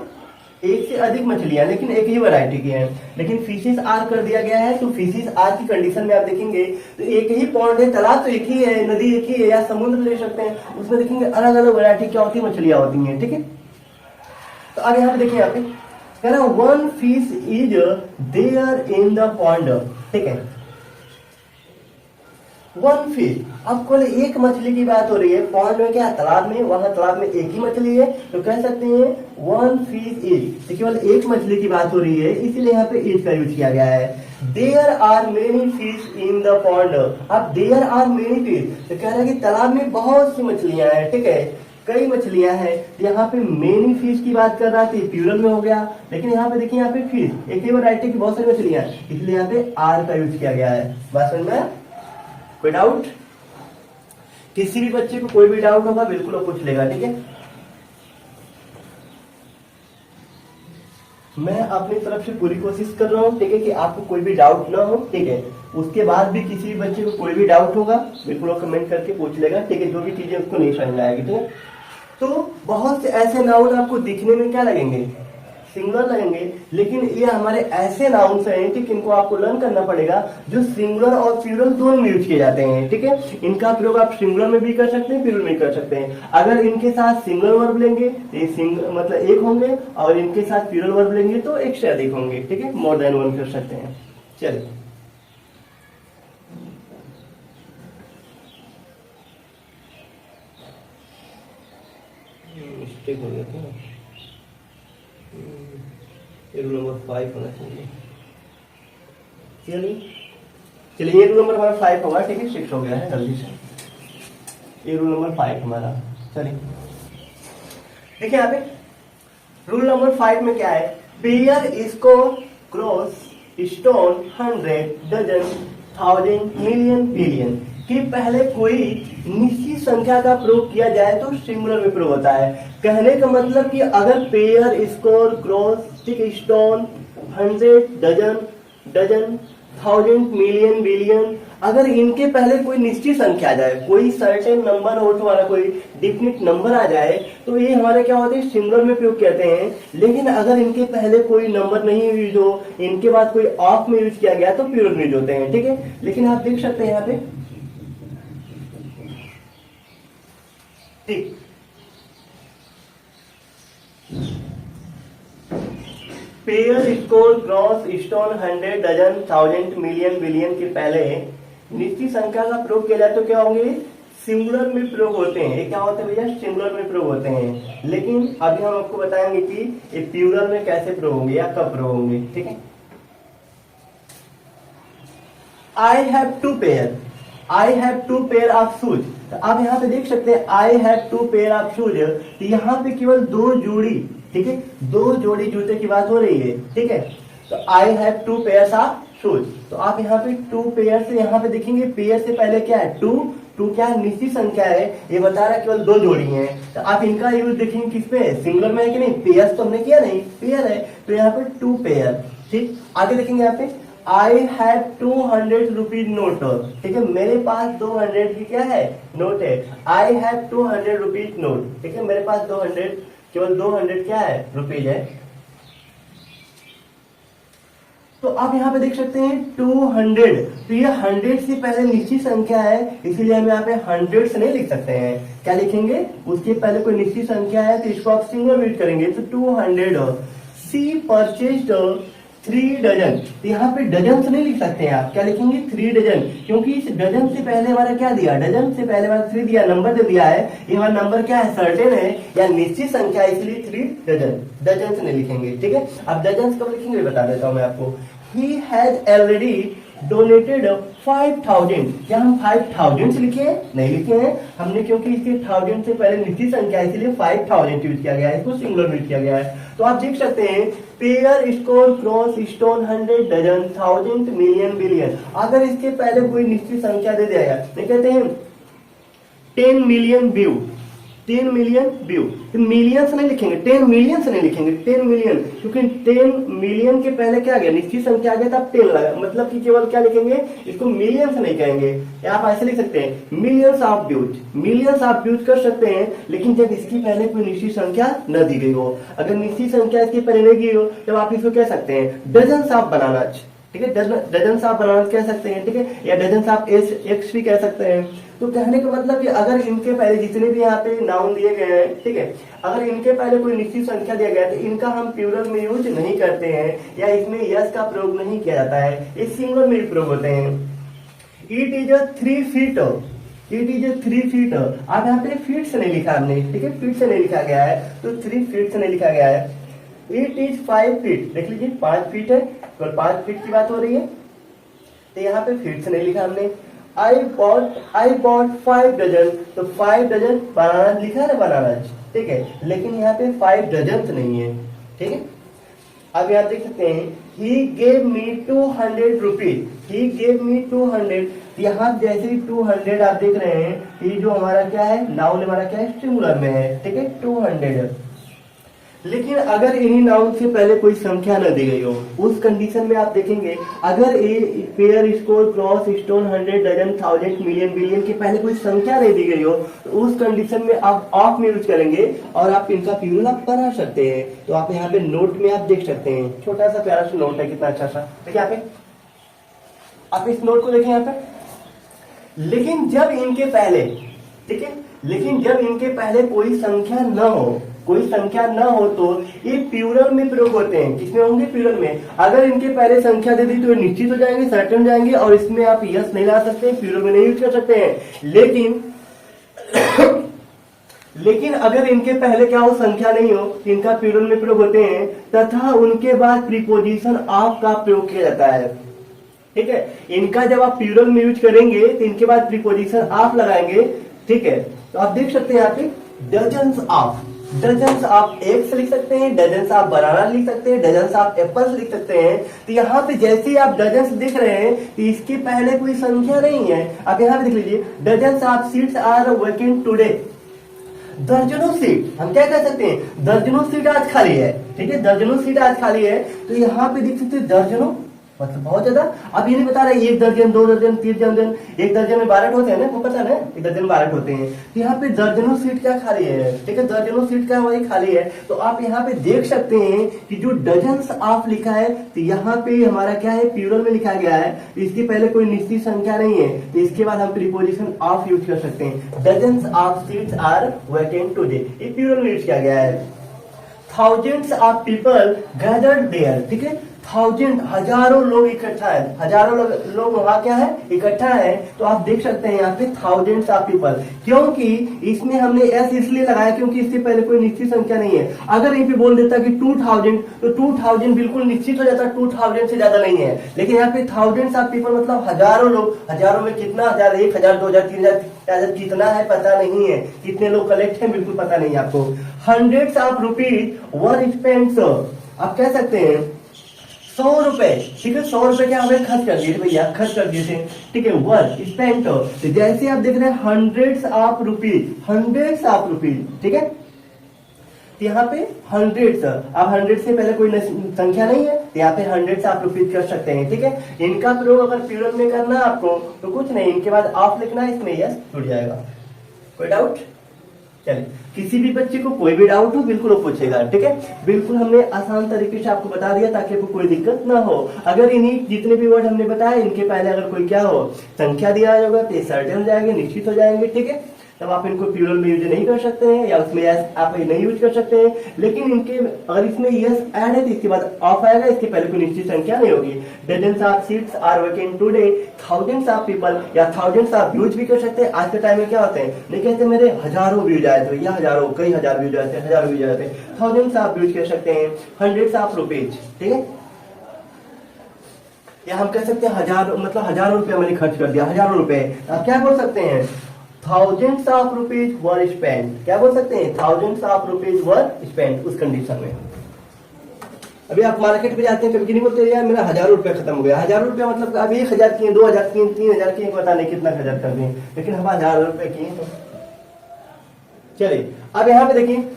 एक से अधिक मछलियां, लेकिन एक ही वैरायटी की है। लेकिन फिशेस आर कर दिया गया है तो फिशेस आर की कंडीशन में आप देखेंगे तो एक ही पॉन्ड है, तालाब तो एक ही है, नदी एक ही है, या समुद्र ले सकते हैं, उसमें देखेंगे अलग अलग वैरायटी क्या होती है, मछलियां होती हैं, ठीक है। तो अब यहाँ पे देखिए, यहाँ पे कह रहा one fish is there in the pond, ठीक है, वन फिश। अब केवल एक मछली की बात हो रही है, पॉन्ड में क्या, तालाब में, वहां तालाब में एक ही मछली है तो कह सकते हैं वन फिश इज, तो केवल एक मछली की बात हो रही है, इसीलिए यहाँ पे इज का यूज किया गया है। There are many fish in the pond. अब देयर आर मेनी फिश तो कह रहा है कि तालाब में बहुत सी मछलियां हैं, ठीक है, कई मछलियां हैं। यहाँ पे मेनी फिश की बात कर रहा था, प्लूरल में हो गया, लेकिन यहाँ पे देखिए यहाँ पे फिश एक ही वैरायटी की बहुत सारी मछलियां हैं, इसलिए यहाँ पे आर का यूज किया गया है। बात समझ में? कोई डाउट? किसी भी बच्चे को कोई भी डाउट होगा बिल्कुल वो पूछ लेगा, ठीक है। मैं अपनी तरफ से पूरी कोशिश कर रहा हूँ, ठीक है, कि आपको कोई भी डाउट ना हो, ठीक है। उसके बाद भी किसी भी बच्चे को कोई भी डाउट होगा बिल्कुल वो कमेंट करके पूछ लेगा, ठीक है, जो भी चीजें उसको नहीं समझ में आएगी, ठीक है। तो बहुत से ऐसे नाउन आपको दिखने में क्या लगेंगे, सिंगुलर लगेंगे, लेकिन ये हमारे ऐसे नाउन्स हैं, ठीक, इनको आपको लर्न करना पड़ेगा जो सिंगुलर और प्लूरल दोनों में यूज किए जाते हैं, ठीक है। इनका प्रयोग आप सिंगुलर में भी कर सकते हैं, प्लूरल में कर सकते हैं। अगर इनके साथ सिंगल वर्ब लेंगे तो ये मतलब एक होंगे, और इनके साथ प्लूरल वर्ब लेंगे तो एक से अधिक होंगे, ठीक है, मोर देन वन कर सकते हैं। चलिए मिस्टेक हो गया था, रूल नंबर 5 होना चाहिए। चलिए ये रूल नंबर हमारा 5 होगा, ठीक है, 6 हो गया है जल्दी से। ये रूल नंबर 5 हमारा। चलिए देखिए यहाँ पे रूल नंबर 5 में क्या है, pair score cross stone 100 dozen 1000 million billion कि पहले कोई निश्चित संख्या का प्रयोग किया जाए तो सिंगुलर में प्रयोग होता है। कहने का मतलब कि अगर pair score cross stone 100 dozen dozen 1000 million billion, अगर इनके पहले कोई निश्चित संख्या आ जाए, कोई सर्टेन नंबर हो, तुम्हारा कोई डिफिनिट नंबर आ जाए, तो ये हमारे क्या होते हैं, सिंगुलर में प्रयोग करते हैं। लेकिन अगर इनके पहले कोई नंबर नहीं यूज हो, इनके बाद कोई ऑफ में यूज किया गया तो प्लूरल में यूज होते हैं, ठीक है। लेकिन आप देख सकते हैं यहाँ पे, ठीक, pair score cross stone 100 dozen 1000 million billion के पहले निश्चित संख्या का प्रयोग किया जाए तो क्या होंगे, सिंगुलर में प्रयोग होते हैं। ये क्या होते हैं भैया, सिंगुलर में प्रयोग होते हैं। लेकिन अभी हम आपको बताएंगे कि ये प्लूरल में कैसे प्रयोग होंगे या कब प्रयोग होंगे, ठीक है। I have two pair, I have two pair of shoes. तो आप यहाँ पे देख सकते हैं I have two pair of shoes, तो यहाँ पे केवल 2 जोड़ी, ठीक है, 2 जोड़ी जूते की बात हो रही है, ठीक है। तो I have 2 pairs of shoes, तो आप यहाँ पे 2 पेयर से यहाँ पे देखेंगे, पेयर से पहले क्या है, 2 क्या निश्चित संख्या है, ये बता रहा है केवल 2 जोड़ी हैं। तो आप इनका यूज देखेंगे किस पे, सिंगुलर में है कि नहीं, पेयर्स तो हमने किया नहीं, पेयर है, तो यहाँ पे 2 पेयर, ठीक। आगे देखेंगे यहाँ पे आई हैव 200 रुपीज नोट, ठीक है, मेरे पास 200 की क्या है, नोट है। आई हैव 200 रुपीज नोट, ठीक है, मेरे पास 200, केवल 200 क्या है, रुपीज है। तो आप यहाँ पे देख सकते हैं 200, तो ये 100 से पहले निश्चित संख्या है, इसीलिए हम यहाँ पे 100 से नहीं लिख सकते हैं। क्या लिखेंगे, उसके पहले कोई निश्चित संख्या है तो इसको आप सिंगुलर यूज करेंगे, तो 200 सी परचेस्ड 3 डजन, तो यहाँ पे डजन से नहीं लिख सकते हैं आप, क्या लिखेंगे, 3 डजन, क्योंकि इस डजन से पहले हमारा क्या दिया, डजन से पहले हमारा 3 दिया, नंबर जो दिया है ये हमारा नंबर क्या है, सर्टेन है या निश्चित संख्या, इसलिए 3 डजन, डजन से नहीं लिखेंगे, ठीक है। अब डजन कब लिखेंगे बता देता हूँ मैं आपको। ही हैज ऑलरेडी डोनेटेड 5000, क्या हम 5000 से लिखे हैं, नहीं लिखे हैं हमने, क्योंकि इसके 1000 से पहले निश्चित संख्या है, इसलिए 5000 यूज किया गया है, इसको सिंगुलर यूज किया गया है। तो आप देख सकते हैं pair score cross stone 100 dozen 1000 million billion, अगर इसके पहले कोई निश्चित संख्या दे दिया गया, नहीं कहते हैं 10 million view, 10 million view, million से नहीं लिखेंगे, 10 मिलियन से नहीं लिखेंगे, 10 मिलियन, क्योंकि 10 मिलियन के पहले क्या आ गया, निश्चित संख्या आ गया था, 10 लगा, मतलब कि केवल क्या लिखेंगे, इसको मिलियन से नहीं कहेंगे। आप ऐसे लिख सकते हैं millions of views, millions of views कर सकते हैं, लेकिन जब इसकी पहले कोई निश्चित संख्या न दी गई हो, अगर निश्चित संख्या इसकी पहले नहीं दी हो तब आप इसको कह सकते हैं डजन्स ऑफ बनाना, ठीक है, डजन्स ऑफ बनाना कह सकते हैं, ठीक है, या डजन्स ऑफ एक्स भी कह सकते हैं। तो कहने का मतलब कि अगर इनके पहले जितने भी यहाँ पे नाउन दिए गए हैं, ठीक है, अगर इनके पहले कोई निश्चित संख्या दिया गया है तो इनका हम प्लूरल में यूज नहीं करते हैं, या इसमें यस का प्रयोग नहीं किया जाता है, ये सिंगुलर में प्रयोग होते हैं। It is a 3 feet, it is a 3 feet, अब यहाँ पे फीट से नहीं लिखा हमने, ठीक है, फीट से नहीं लिखा गया है, तो 3 फीट से नहीं लिखा गया है। इट इज 5 फीट, देख लीजिए 5 फीट है, तो 5 फीट की बात हो रही है, तो यहाँ पे फिर से नहीं लिखा हमने। आई बॉट 5 डजन, तो 5 डजन बनाना लिखा है ना, बनाना, ठीक है, लेकिन यहाँ पे 5 डजन नहीं है, ठीक है। अब यहाँ देख सकते हैं he gave me 200 rupees, he gave me 200, यहाँ जैसे 200 आप देख रहे हैं, ये जो हमारा क्या है, नाउन हमारा क्या है, सिंगुलर में है, ठीक है, 200। लेकिन अगर इन्हीं नाउन से पहले कोई संख्या न दी गई हो, उस कंडीशन में आप देखेंगे, अगर ये pair, score, cross, stone, 100, dozen, 1000, million, billion के पहले कोई संख्या नहीं दी गई हो, तो उस कंडीशन में आप ऑफ में यूज करेंगे और आप इनका प्लूरल आप बना सकते हैं। तो आप यहाँ पे नोट में आप देख सकते हैं, छोटा सा प्यारा सा नोट है, कितना अच्छा सा, देखिए यहाँ पे, आप इस नोट को देखें यहाँ पे। लेकिन जब इनके पहले, ठीक है, लेकिन जब इनके पहले कोई संख्या न हो, कोई संख्या न हो, तो ये प्लूरल में प्रयोग होते हैं। किसमें होंगे, प्लूरल में। अगर इनके पहले संख्या दे दी तो ये निश्चित हो जाएंगे, सर्टेन जाएंगे, और इसमें आप यस नहीं ला सकते, प्लूरल में नहीं यूज कर सकते हैं। लेकिन अगर इनके पहले क्या हो, संख्या नहीं हो, तो इनका प्लूरल में प्रयोग होते हैं, तथा उनके बाद प्रीपोजिशन ऑफ का प्रयोग किया जाता है, ठीक है। इनका जब आप प्लूरल में यूज करेंगे तो इनके बाद प्रीपोजिशन ऑफ लगाएंगे, ठीक है। तो आप देख सकते हैं यहाँ पे डजन्स ऑफ, डजन्स आप एग्स लिख सकते हैं, डजन्स आप बनाना लिख सकते हैं, डजन्स आप एप्पल्स लिख सकते हैं। तो यहाँ पे जैसे ही आप डजन्स दिख रहे हैं, तो इसके पहले कोई संख्या नहीं है। आप यहाँ पे देख लीजिए, dozens of seats are vacant today, दर्जनों सीट, हम क्या कह सकते हैं, दर्जनों सीट आज खाली है, ठीक है, दर्जनों सीट आज खाली है। तो यहाँ पे देख सकते हैं दर्जनों, मतलब बहुत ज्यादा। अब ये नहीं बता रहे 1 दर्जन, 2 दर्जन, 3 दर्जन, 1 दर्जन में 12 होते हैं ना, वो पता है ना, 1 दर्जन 12 होते हैं। तो यहाँ पे दर्जनों सीट क्या खाली है, ठीक है, दर्जनों सीट क्या वही खाली है। तो आप यहाँ पे देख सकते हैं कि जो डजन्स ऑफ लिखा है, तो यहाँ पे हमारा क्या है, प्लूरल में लिखा गया है, तो इसके पहले कोई निश्चित संख्या नहीं है, तो इसके बाद हम प्रीपोजिशन ऑफ यूज कर सकते हैं। Dozens of seats are vacant today, ये प्लूरल में यूज किया गया है। Thousands of people gathered there, ठीक है, 1000 हजारों लोग इकट्ठा है, हजारों लोग वहां क्या है, इकट्ठा है। तो आप देख सकते हैं यहाँ पे थाउजेंड्स ऑफ पीपल, क्योंकि इसमें हमने एस इसलिए लगाया क्योंकि इससे पहले कोई निश्चित संख्या नहीं है। अगर यहीं पे बोल देता कि 2000, तो 2000 बिल्कुल निश्चित हो जाता, 2000 से ज्यादा नहीं है। लेकिन यहाँ पे थाउजेंड्स ऑफ पीपल मतलब हजारों लोग, हजारों में कितना, 1000, 1000, 2000, 3000 कितना है पता नहीं है, कितने लोग कलेक्ट है बिल्कुल पता नहीं है आपको। Hundreds of rupees were spent, आप कह सकते हैं 100 रुपए, ठीक है, 100 रुपए क्या हमें खर्च कर दिए थे भैया, खर्च कर दिए थे, ठीक है, वर स्पेंट। तो जैसे आप देख रहे हैं hundreds of rupees, hundreds of rupees, ठीक है, यहाँ पे हंड्रेड्स, अब 100 से पहले कोई संख्या नहीं है, तो यहाँ पे हंड्रेड्स ऑफ रुपीज कर सकते हैं, ठीक है। इनका प्रयोग अगर प्लूरल में करना है आपको, तो कुछ नहीं, इनके बाद ऑफ लिखना है, इसमें यस जुड़ जाएगा। कोई डाउट? चलिए, किसी भी बच्चे को कोई भी डाउट हो बिल्कुल वो पूछेगा, ठीक है। बिल्कुल हमने आसान तरीके से आपको बता दिया ताकि आपको कोई दिक्कत ना हो। अगर इन्हीं जितने भी वर्ड हमने बताया, इनके पहले अगर कोई क्या हो, संख्या दिया होगा, तो सर्टेन हो जाएंगे, निश्चित हो जाएंगे, ठीक है। तब आप इनको प्लूरल में यूज नहीं कर सकते हैं, या उसमें यस आप नहीं यूज कर सकते हैं। लेकिन इनके अगर इसमें यस ऐड है तो इसके बाद ऑफ आएगा, इसके पहले कोई निश्चित संख्या नहीं होगी। Dozens of seats are vacant today, thousands of people, या थाउजेंड्स ऑफ व्यूज भी कर सकते हैं। आज के टाइम में क्या होते हैं, नहीं कहते मेरे हजारों व्यूज आए थे, या हजारों, कई हजार व्यूज आते हैं, हजारों व्यूज आते हैं, थाउजेंड्स ऑफ व्यूज कर सकते हैं। हंड्रेड्स ऑफ रुपीज, ठीक है, या हम कह सकते हैं हजार, मतलब हजारों रुपया मैंने खर्च कर दिया, हजारों रुपए। आप क्या बोल सकते हैं, thousands of rupees were spend, क्या बोल सकते हैं, thousands of rupees were spend, उस कंडीशन में। अभी आप मार्केट में जाते हैं, कभी नहीं बोलते यार मेरा हजारों रुपया खत्म हो गया, हजारों रुपया मतलब अब 1000 किए, 2000 किए, 3000 किए, पता नहीं कितना खर्च कर दिए, लेकिन हम हजारों रुपए किए। चलिए, अब यहाँ पे देखिए,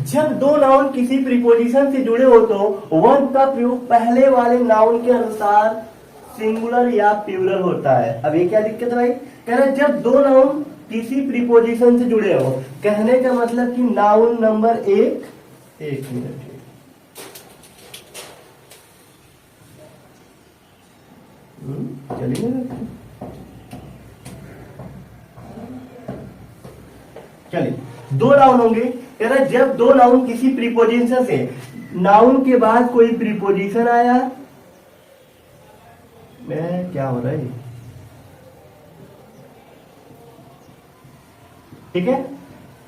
जब दो नाउन किसी प्रीपोजिशन से जुड़े हो तो वन का प्रयोग पहले वाले नाउन के अनुसार सिंगुलर या प्लूरल होता है। अब ये क्या दिक्कत है भाई, कह रहे जब दो नाउन किसी प्रीपोजिशन से जुड़े हो, कहने का मतलब कि नाउन नंबर एक मिनट, चलिए, दो नाउन होंगे, कह रहे जब दो नाउन किसी प्रीपोजिशन से, नाउन के बाद कोई प्रीपोजिशन आया, मैं क्या हो रहा है, ठीक है,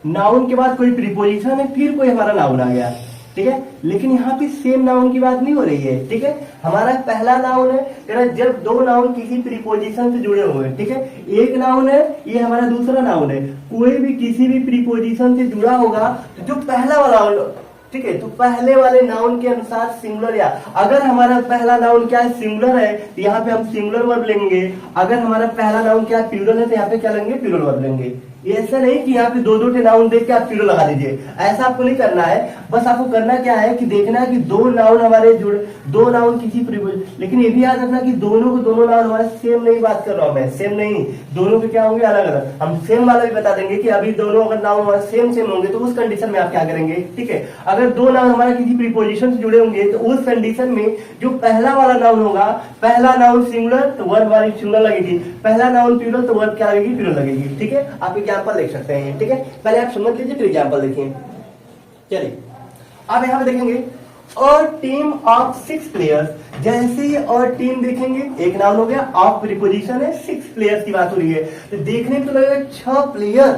नाउन के बाद कोई प्रीपोजिशन है, फिर कोई हमारा नाउन आ गया, ठीक है। लेकिन यहाँ पे सेम नाउन की बात नहीं हो रही है, ठीक है। हमारा पहला नाउन है कह रहा है जब दो नाउन किसी प्रीपोजिशन से जुड़े हुए हैं, ठीक है। एक नाउन है, ये हमारा दूसरा नाउन है, कोई भी किसी भी प्रीपोजिशन से जुड़ा होगा तो जो पहला वाला, ठीक है, तो पहले वाले नाउन के अनुसार सिंगुलर, या अगर हमारा पहला नाउन क्या है, सिंगुलर है, तो यहाँ पे हम सिंगुलर वर्ब लेंगे। अगर हमारा पहला नाउन क्या है, प्लूरल है, तो यहाँ पे क्या लेंगे, प्लूरल वर्ब लेंगे। ये ऐसा नहीं कि यहाँ पे दो दो नाउन देख के आप प्लूरल लगा दीजिए, ऐसा आपको नहीं करना है। बस आपको करना क्या है कि देखना है कि दो नाउन हमारे जुड़े, दो नाउन किसी प्रीपोजिशन, लेकिन ये भी याद रखना कि दोनों को दोनों नाउन हमारे सेम नहीं, बात कर रहा हूं मैं, सेम नहीं, दोनों के क्या होंगे, अलग अलग। हम सेम वाला भी बता देंगे कि अभी दोनों अगर नाउन हमारे सेम सेम होंगे तो उस कंडीशन में आप क्या करेंगे, ठीक है। अगर दो नाउन हमारे किसी प्रीपोजिशन से जुड़े होंगे तो उस कंडीशन में जो पहला वाला नाउन होगा, पहला नाउन सिंगुलर तो वर्ब वाली सिंगुलर लगेगी, पहला नाउन प्लूरल तो वर्ब क्या लगेगी, प्लूरल लगेगी, ठीक है। आप एग्जांपल देख सकते हैं, ठीक है। पहले आप समझ लीजिए फिर एग्जांपल देखिए। चलिए अब यहाँ पे देखेंगे और टीम ऑफ 6 प्लेयर्स, जैसे ही और टीम देखेंगे, एक नाउन हो गया, ऑफ प्रीपोजिशन है, 6 प्लेयर्स की बात हो रही है, तो देखने में तो लगेगा 6 प्लेयर,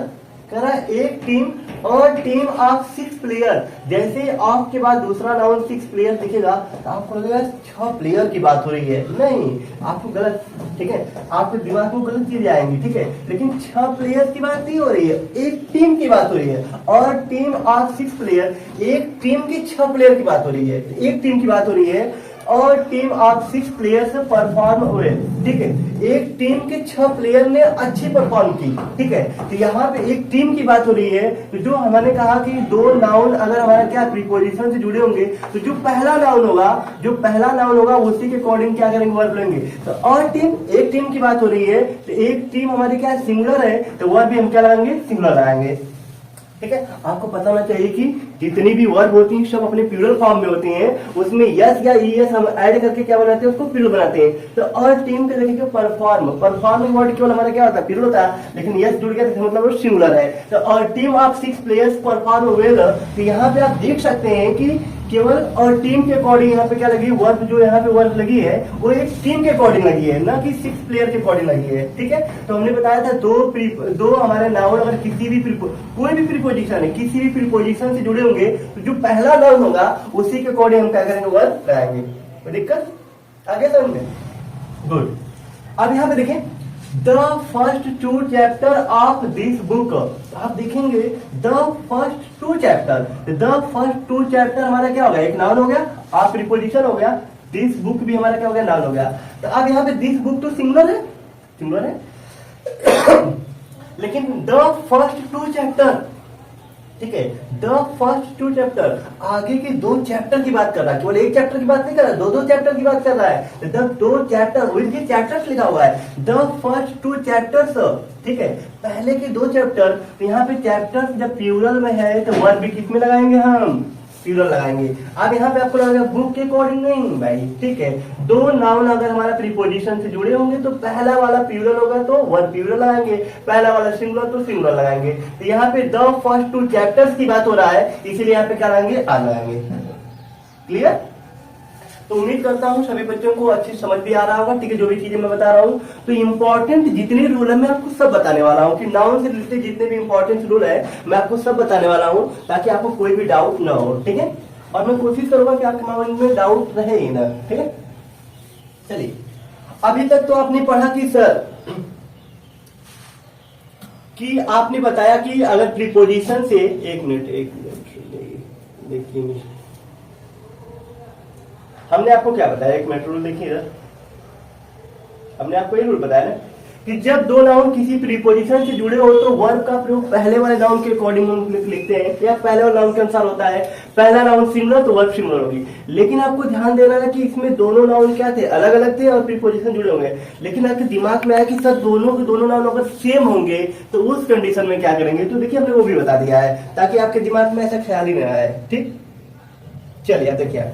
कह रहा है एक टीम और टीम ऑफ 6 प्लेयर। जैसे ही ऑफ के बाद दूसरा नाउन 6 प्लेयर दिखेगा तो आपको लगेगा 6 प्लेयर की बात हो रही है, नहीं, आपको गलत, ठीक है, आपके दिमाग में गलत चीजें आएंगी, ठीक है। लेकिन 6 प्लेयर्स की बात नहीं हो रही है, एक टीम की बात हो रही है, और टीम ऑफ 6 प्लेयर, एक टीम की 6 प्लेयर की बात हो रही है, एक टीम की बात हो रही है, और टीम ऑफ 6 प्लेयर्स परफॉर्म हुए, ठीक है। एक टीम के 6 प्लेयर ने अच्छी परफॉर्म की, ठीक है। तो यहाँ पे एक टीम की बात हो रही है, तो जो हमने कहा कि दो नाउन अगर हमारा क्या प्रीपोजिशन से जुड़े होंगे तो जो पहला नाउन होगा, जो पहला नाउन होगा उसी के अकॉर्डिंग क्या करेंगे, वर्ब लेंगे। तो और टीम, एक टीम की बात हो रही है, तो एक टीम हमारी क्या सिंगुलर है, तो वर्ब भी हम क्या लगाएंगे, सिंगुलर लगाएंगे, ठीक है। आपको पता होना चाहिए कि जितनी भी वर्ब होती हैं सब अपने प्लूरल फॉर्म में होती हैं, उसमें यस या ईएस हम ऐड करके क्या बनाते हैं, उसको प्लूरल बनाते हैं। तो और टीम के देखिए परफॉर्म, परफॉर्मिंग वर्ड केवल हमारा क्या होता है, प्लूरल होता है, लेकिन यस जुड़ गया तो मतलब वो सिंगुलर है। तो और team of 6 players perform well, तो यहाँ पे आप देख सकते हैं कि केवल और टीम के अकॉर्डिंग यहाँ पे क्या लगी, वर्ब जो यहाँ पे वर्ब लगी है वो एक टीम के अकॉर्डिंग लगी है, ना कि 6 प्लेयर के अकॉर्डिंग लगी है, ठीक है। तो हमने बताया था दो हमारे नाउन अगर किसी भी कोई भी प्रीपोजिशन है, किसी भी प्रीपोजिशन से जुड़े होंगे तो जो पहला नाउन होगा उसी के अकॉर्डिंग हम क्या करेंगे, वर्ब लगाएंगे। कोई दिक्कत आगे समझ में, गुड। अब यहाँ पे देखें the first 2 chapter of this book, आप देखेंगे the first 2 chapter, the first 2 chapter हमारा क्या हो गया, एक नाउन हो गया, आप प्रीपोजिशन हो गया, दिस बुक भी हमारा क्या हो गया, नाउन हो गया। तो अब यहाँ पे दिस बुक तो सिंगुलर है, सिंगुलर है लेकिन द फर्स्ट 2 चैप्टर, ठीक है, द फर्स्ट 2 चैप्टर, आगे के 2 चैप्टर की बात कर रहा है, केवल एक चैप्टर की बात नहीं कर रहा है, 2 चैप्टर की बात कर रहा है। द 2 चैप्टर विद चैप्टर्स लिखा हुआ है, द फर्स्ट 2 चैप्टर्स, ठीक है, पहले के 2 चैप्टर। तो यहाँ पे चैप्टर्स जब प्लूरल में है तो वर्ब भी किस में लगाएंगे, हम प्लूरल लगाएंगे। अब यहाँ पे आपको लगेगा बुक के अकॉर्डिंग नहीं भाई, ठीक है, दो नाउन अगर हमारा प्रीपोजिशन से जुड़े होंगे तो पहला वाला प्लूरल होगा तो वर्ब प्लूरल लगाएंगे, पहला वाला सिंगुलर तो सिंगुलर लगाएंगे। तो यहाँ पे द फर्स्ट 2 चैप्टर्स की बात हो रहा है, इसीलिए यहाँ पे क्या लगाएंगे, आर लगाएंगे। क्लियर? तो उम्मीद करता हूँ सभी बच्चों को अच्छी समझ भी आ रहा होगा, ठीक है, जो भी चीजें मैं बता रहा हूँ। तो इंपॉर्टेंट जितने रूल है मैं आपको सब बताने वाला हूँ, कि नाउन से रिलेटेड जितने भी इंपॉर्टेंट रूल है मैं आपको सब बताने वाला हूँ, ताकि आपको कोई भी डाउट ना हो, ठीक है। और मैं कोशिश करूंगा कि आपके माइंड में डाउट रहे ही ना, ठीक है। चलिए, अभी तक तो आपने पढ़ा कि सर कि आपने बताया कि अगर प्रीपोजिशन से, एक मिनट देखिए, हमने आपको क्या बताया, एक मिनट रूल देखिए, हमने आपको ये रूल बताया ना कि जब दो नाउन किसी प्रीपोजिशन से जुड़े हो तो वर्ब का प्रयोग पहले वाले नाउन के अकॉर्डिंग हम लिखते हैं, या पहले वाले नाउन के अनुसार होता है। पहला नाउन सिंगुलर तो वर्ब सिंगुलर होगी, लेकिन आपको ध्यान देना है कि इसमें दोनों नाउन क्या थे, अलग अलग थे और प्रीपोजिशन जुड़े होंगे। लेकिन आपके दिमाग में आया कि सर दोनों के दोनों नाउन अगर सेम होंगे तो उस कंडीशन में क्या करेंगे, तो देखिए हमने वो भी बता दिया है, ताकि आपके दिमाग में ऐसा ख्याल ही नहीं आए, ठीक। चलिए देखिए,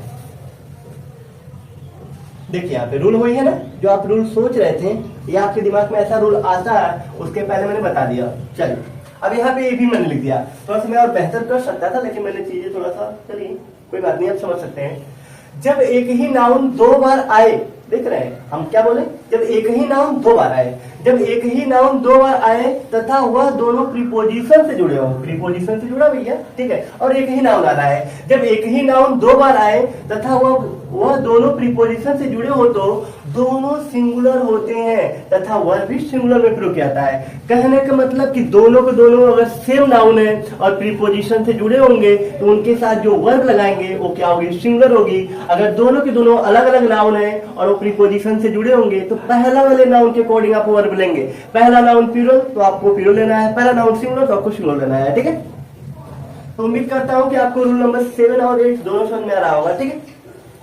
देखिए यहाँ पे रूल वही है ना, जो आप रूल सोच रहे थे, या आपके दिमाग में ऐसा रूल आता है, उसके पहले मैंने बता दिया। चलिए, अब यहाँ पे ये भी मैंने लिख दिया, थोड़ा सा मैं और बेहतर कर सकता था, लेकिन मैंने चीजें थोड़ा सा, चलिए कोई बात नहीं, आप समझ सकते हैं। जब एक ही नाउन 2 बार आए, देख रहे हैं हम क्या बोले, जब एक ही नाउन दो बार आए, जब एक ही नाउन दो बार आए तथा वह दोनों प्रीपोजिशन से जुड़े हो, प्रीपोजिशन से जुड़ा भैया, ठीक है, और एक ही नाउन आ रहा है, जब एक ही नाउन दो बार आए तथा वह दोनों प्रीपोजिशन से जुड़े हो तो दोनों सिंगुलर होते हैं तथा वर्ब भी सिंगुलर में प्रयोग किया जाता है। कहने का मतलब कि दोनों के दोनों अगर सेम नाउन है और प्रीपोजिशन से जुड़े होंगे तो उनके साथ जो वर्ब लगाएंगे वो क्या होगी, सिंगुलर होगी। अगर दोनों के दोनों अलग अलग नाउन है और वो प्रीपोजिशन से जुड़े होंगे तो पहला वाले नाउन के अकॉर्डिंग आप वर्ब लेंगे। पहला नाउन प्लूरल तो आपको प्लूरल लेना है, पहला नाउन सिंगुलर तो आपको सिंगुलर लेना है, ठीक है। तो उम्मीद करता हूँ कि आपको रूल नंबर 7 और 8 दोनों समझ में आ रहा होगा, ठीक है।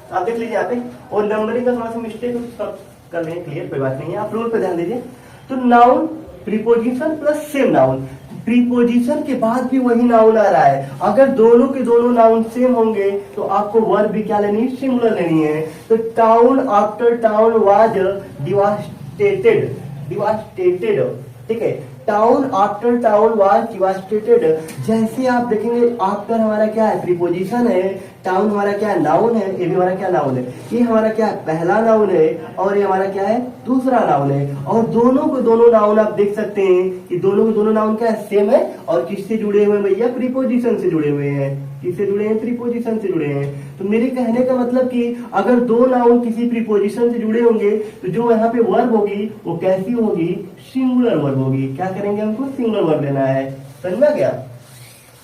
आप देख लीजिए यहाँ पे, और नंबरिंग का थोड़ा सा मिस्टेक सब कर लेंगे, क्लियर, कोई बात नहीं है, आप रूल पे ध्यान दीजिए। तो noun preposition plus same noun, preposition के बाद भी वही नाउन आ रहा है, अगर दोनों के दोनों नाउन सेम होंगे तो आपको वर्ब भी क्या लेनी है, सिंगुलर लेनी है। तो town after town was devastated, devastated, ठीक है, town after town was devastated. जैसे आप देखेंगे आफ्टर हमारा क्या है, प्रीपोजिशन है, टाउन हमारा क्या है, नाउन है, ये भी हमारा क्या नाउन है, ये हमारा क्या है, पहला नाउन है, और ये हमारा क्या है, दूसरा नाउन है। और दोनों को दोनों नाउन आप देख सकते हैं कि दोनों के दोनों नाउन क्या है, सेम है, और किससे जुड़े हुए हैं भैया, प्रीपोजिशन से जुड़े हुए हैं। किससे जुड़े हैं, प्रीपोजिशन से जुड़े हैं। तो मेरे कहने का मतलब कि अगर दो नाउन किसी प्रीपोजिशन से जुड़े होंगे तो जो यहाँ पे वर्ब होगी वो कैसी होगी, सिंगुलर वर्ब होगी। क्या करेंगे, हमको सिंगुलर वर्ब लेना है, समझ में आ गया।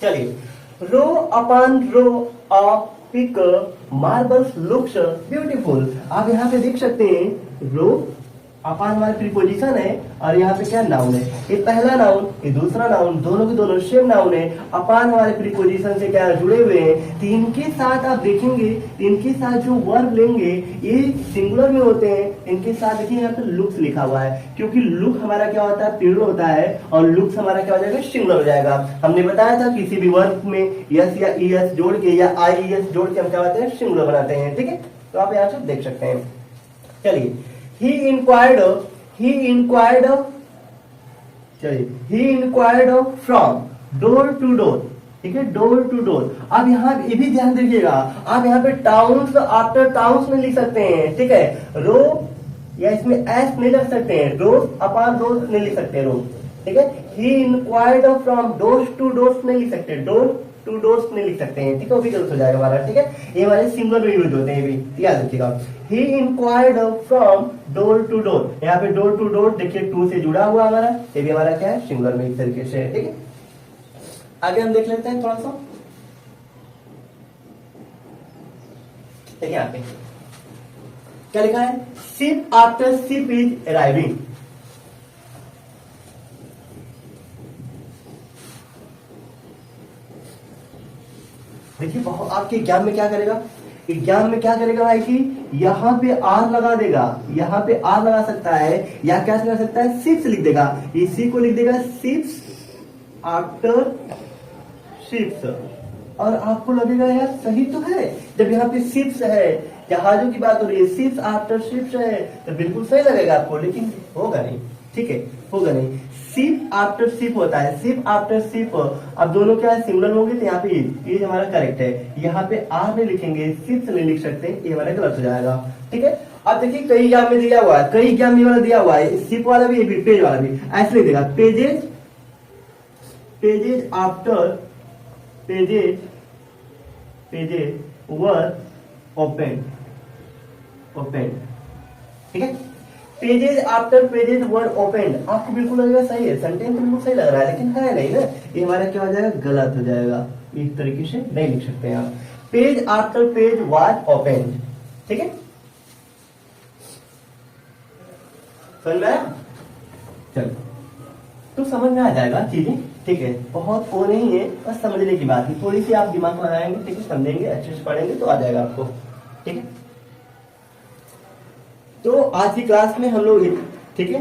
चलिए, row upon row of pink marbles looks beautiful. आप यहाँ पे देख सकते हैं रो अपॉन हमारे प्रीपोजिशन है और यहाँ पे क्या नाउन है, ये पहला नाउन, ये दूसरा नाउन, दोनों के दोनों सेम नाउन है, अपॉन हमारे प्रीपोजिशन से क्या जुड़े हुए हैं। तो इनके साथ आप देखेंगे, इनके साथ जो वर्ब लेंगे ये सिंगुलर में होते हैं। इनके साथ देखिए यहाँ पे लुक्स लिखा हुआ है, क्योंकि लुक हमारा क्या होता है, प्लूरल होता है, और लुक्स हमारा क्या हो जाएगा, सिंगुलर हो जाएगा। हमने बताया था किसी भी वर्ब में यस या ईएस जोड़ के या आईईएस जोड़ के हम क्या होते हैं, सिंगुलर बनाते हैं, ठीक है। तो आप यहाँ से देख सकते हैं। चलिए, he inquired from door to door, ठीक है, डोर टू डोर। अब यहाँ ये भी ध्यान दीजिएगा, आप यहाँ पे टाउन्स आफ्टर टाउन्स में लिख सकते हैं, ठीक है, रो या इसमें एस नहीं लिख सकते हैं, रोज अपॉन रोज नहीं लिख सकते, रोज, ठीक है। he inquired from doors to doors नहीं लिख सकते, डोर टू डोर्स नहीं लिख सकते हैं, ठीक है, वो भी गलत हो जाएगा हमारा, ठीक है। ये हमारे सिंगुलर में यूज होते हैं, ये भी याद रखिएगा। he inquired from door to door, यहाँ पे डोर टू डोर देखिए टू से जुड़ा हुआ हमारा, ये भी हमारा क्या है, सिंगुलर में इस तरीके से, ठीक है। आगे हम देख लेते हैं थोड़ा सा, देखिए यहाँ पे क्या लिखा है, ship after ship is arriving. देखिए बहुत आपके एग्जाम में क्या करेगा, एग्जाम में क्या करेगा भाई कि यहाँ पे आर लगा देगा, यहाँ पे आर लगा सकता है, या क्या कर सकता है, शिप्स लिख देगा, इसी को लिख देगा शिप्स आफ्टर शिप्स, और आपको लगेगा यार सही तो है, जब यहाँ पे शिप्स है, जहाजों की बात हो रही है, शिप्स आफ्टर शिप्स है, तो बिल्कुल सही लगेगा आपको, लेकिन होगा नहीं, ठीक है, होगा नहीं। शिप आफ्टर शिप होता है, शिप आफ्टर शिप, अब दोनों क्या है, सिंगुलर होंगे, तो यहाँ पे ये हमारा करेक्ट है, यहाँ पे आर नहीं लिखेंगे, शिप्स नहीं लिख सकते, ये हमारा गलत हो जाएगा, ठीक है। अब देखिए कई एग्जाम में दिया हुआ है, कई एग्जाम में वाला दिया हुआ है, शिप वाला भी, ये भी पेज वाला भी ऐसे लिख देगा, pages, pages after pages, pages वर ओपन, ओपन, ठीक है, पेजेज आफ्टर पेजेज वर ओपन। आपको बिल्कुल लगेगा सही है, सेंटेंस बिल्कुल सही लग रहा है, लेकिन है नहीं ना, ये हमारा क्या हो जाएगा, गलत हो जाएगा, इस तरीके से नहीं लिख सकते हैं आप। Page after page was open, ठीक है, समझ में आया, चलो तो समझ में आ जाएगा चीजें, ठीक है, बहुत वो नहीं है, बस समझने की बात है, थोड़ी सी आप दिमाग लगाएंगे, ठीक है, समझेंगे, अच्छे से पढ़ेंगे तो आ जाएगा आपको, ठीक है। तो आज की क्लास में हम लोग, ठीक है,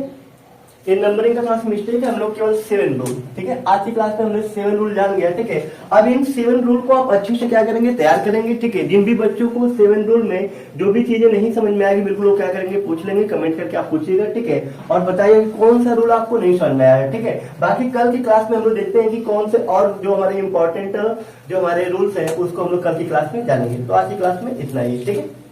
ये नंबरिंग का थोड़ा सा मिस्टेक है, हम लोग केवल 7 रूल, ठीक है, आज की क्लास में हमने 7 रूल जान गया, ठीक है। अब इन 7 रूल को आप अच्छे से क्या करेंगे, तैयार करेंगे, ठीक है। जिन भी बच्चों को 7 रूल में जो भी चीजें नहीं समझ में आएगी, बिल्कुल वो क्या करेंगे, पूछ लेंगे, कमेंट करके आप पूछिएगा, ठीक है, और बताइए कौन सा रूल आपको नहीं समझ में आया, ठीक है। बाकी कल की क्लास में हम लोग देखते हैं कि कौन से और जो हमारे इंपॉर्टेंट जो हमारे रूल्स है उसको हम लोग कल की क्लास में जानेंगे। तो आज की क्लास में इतना ही, ठीक है।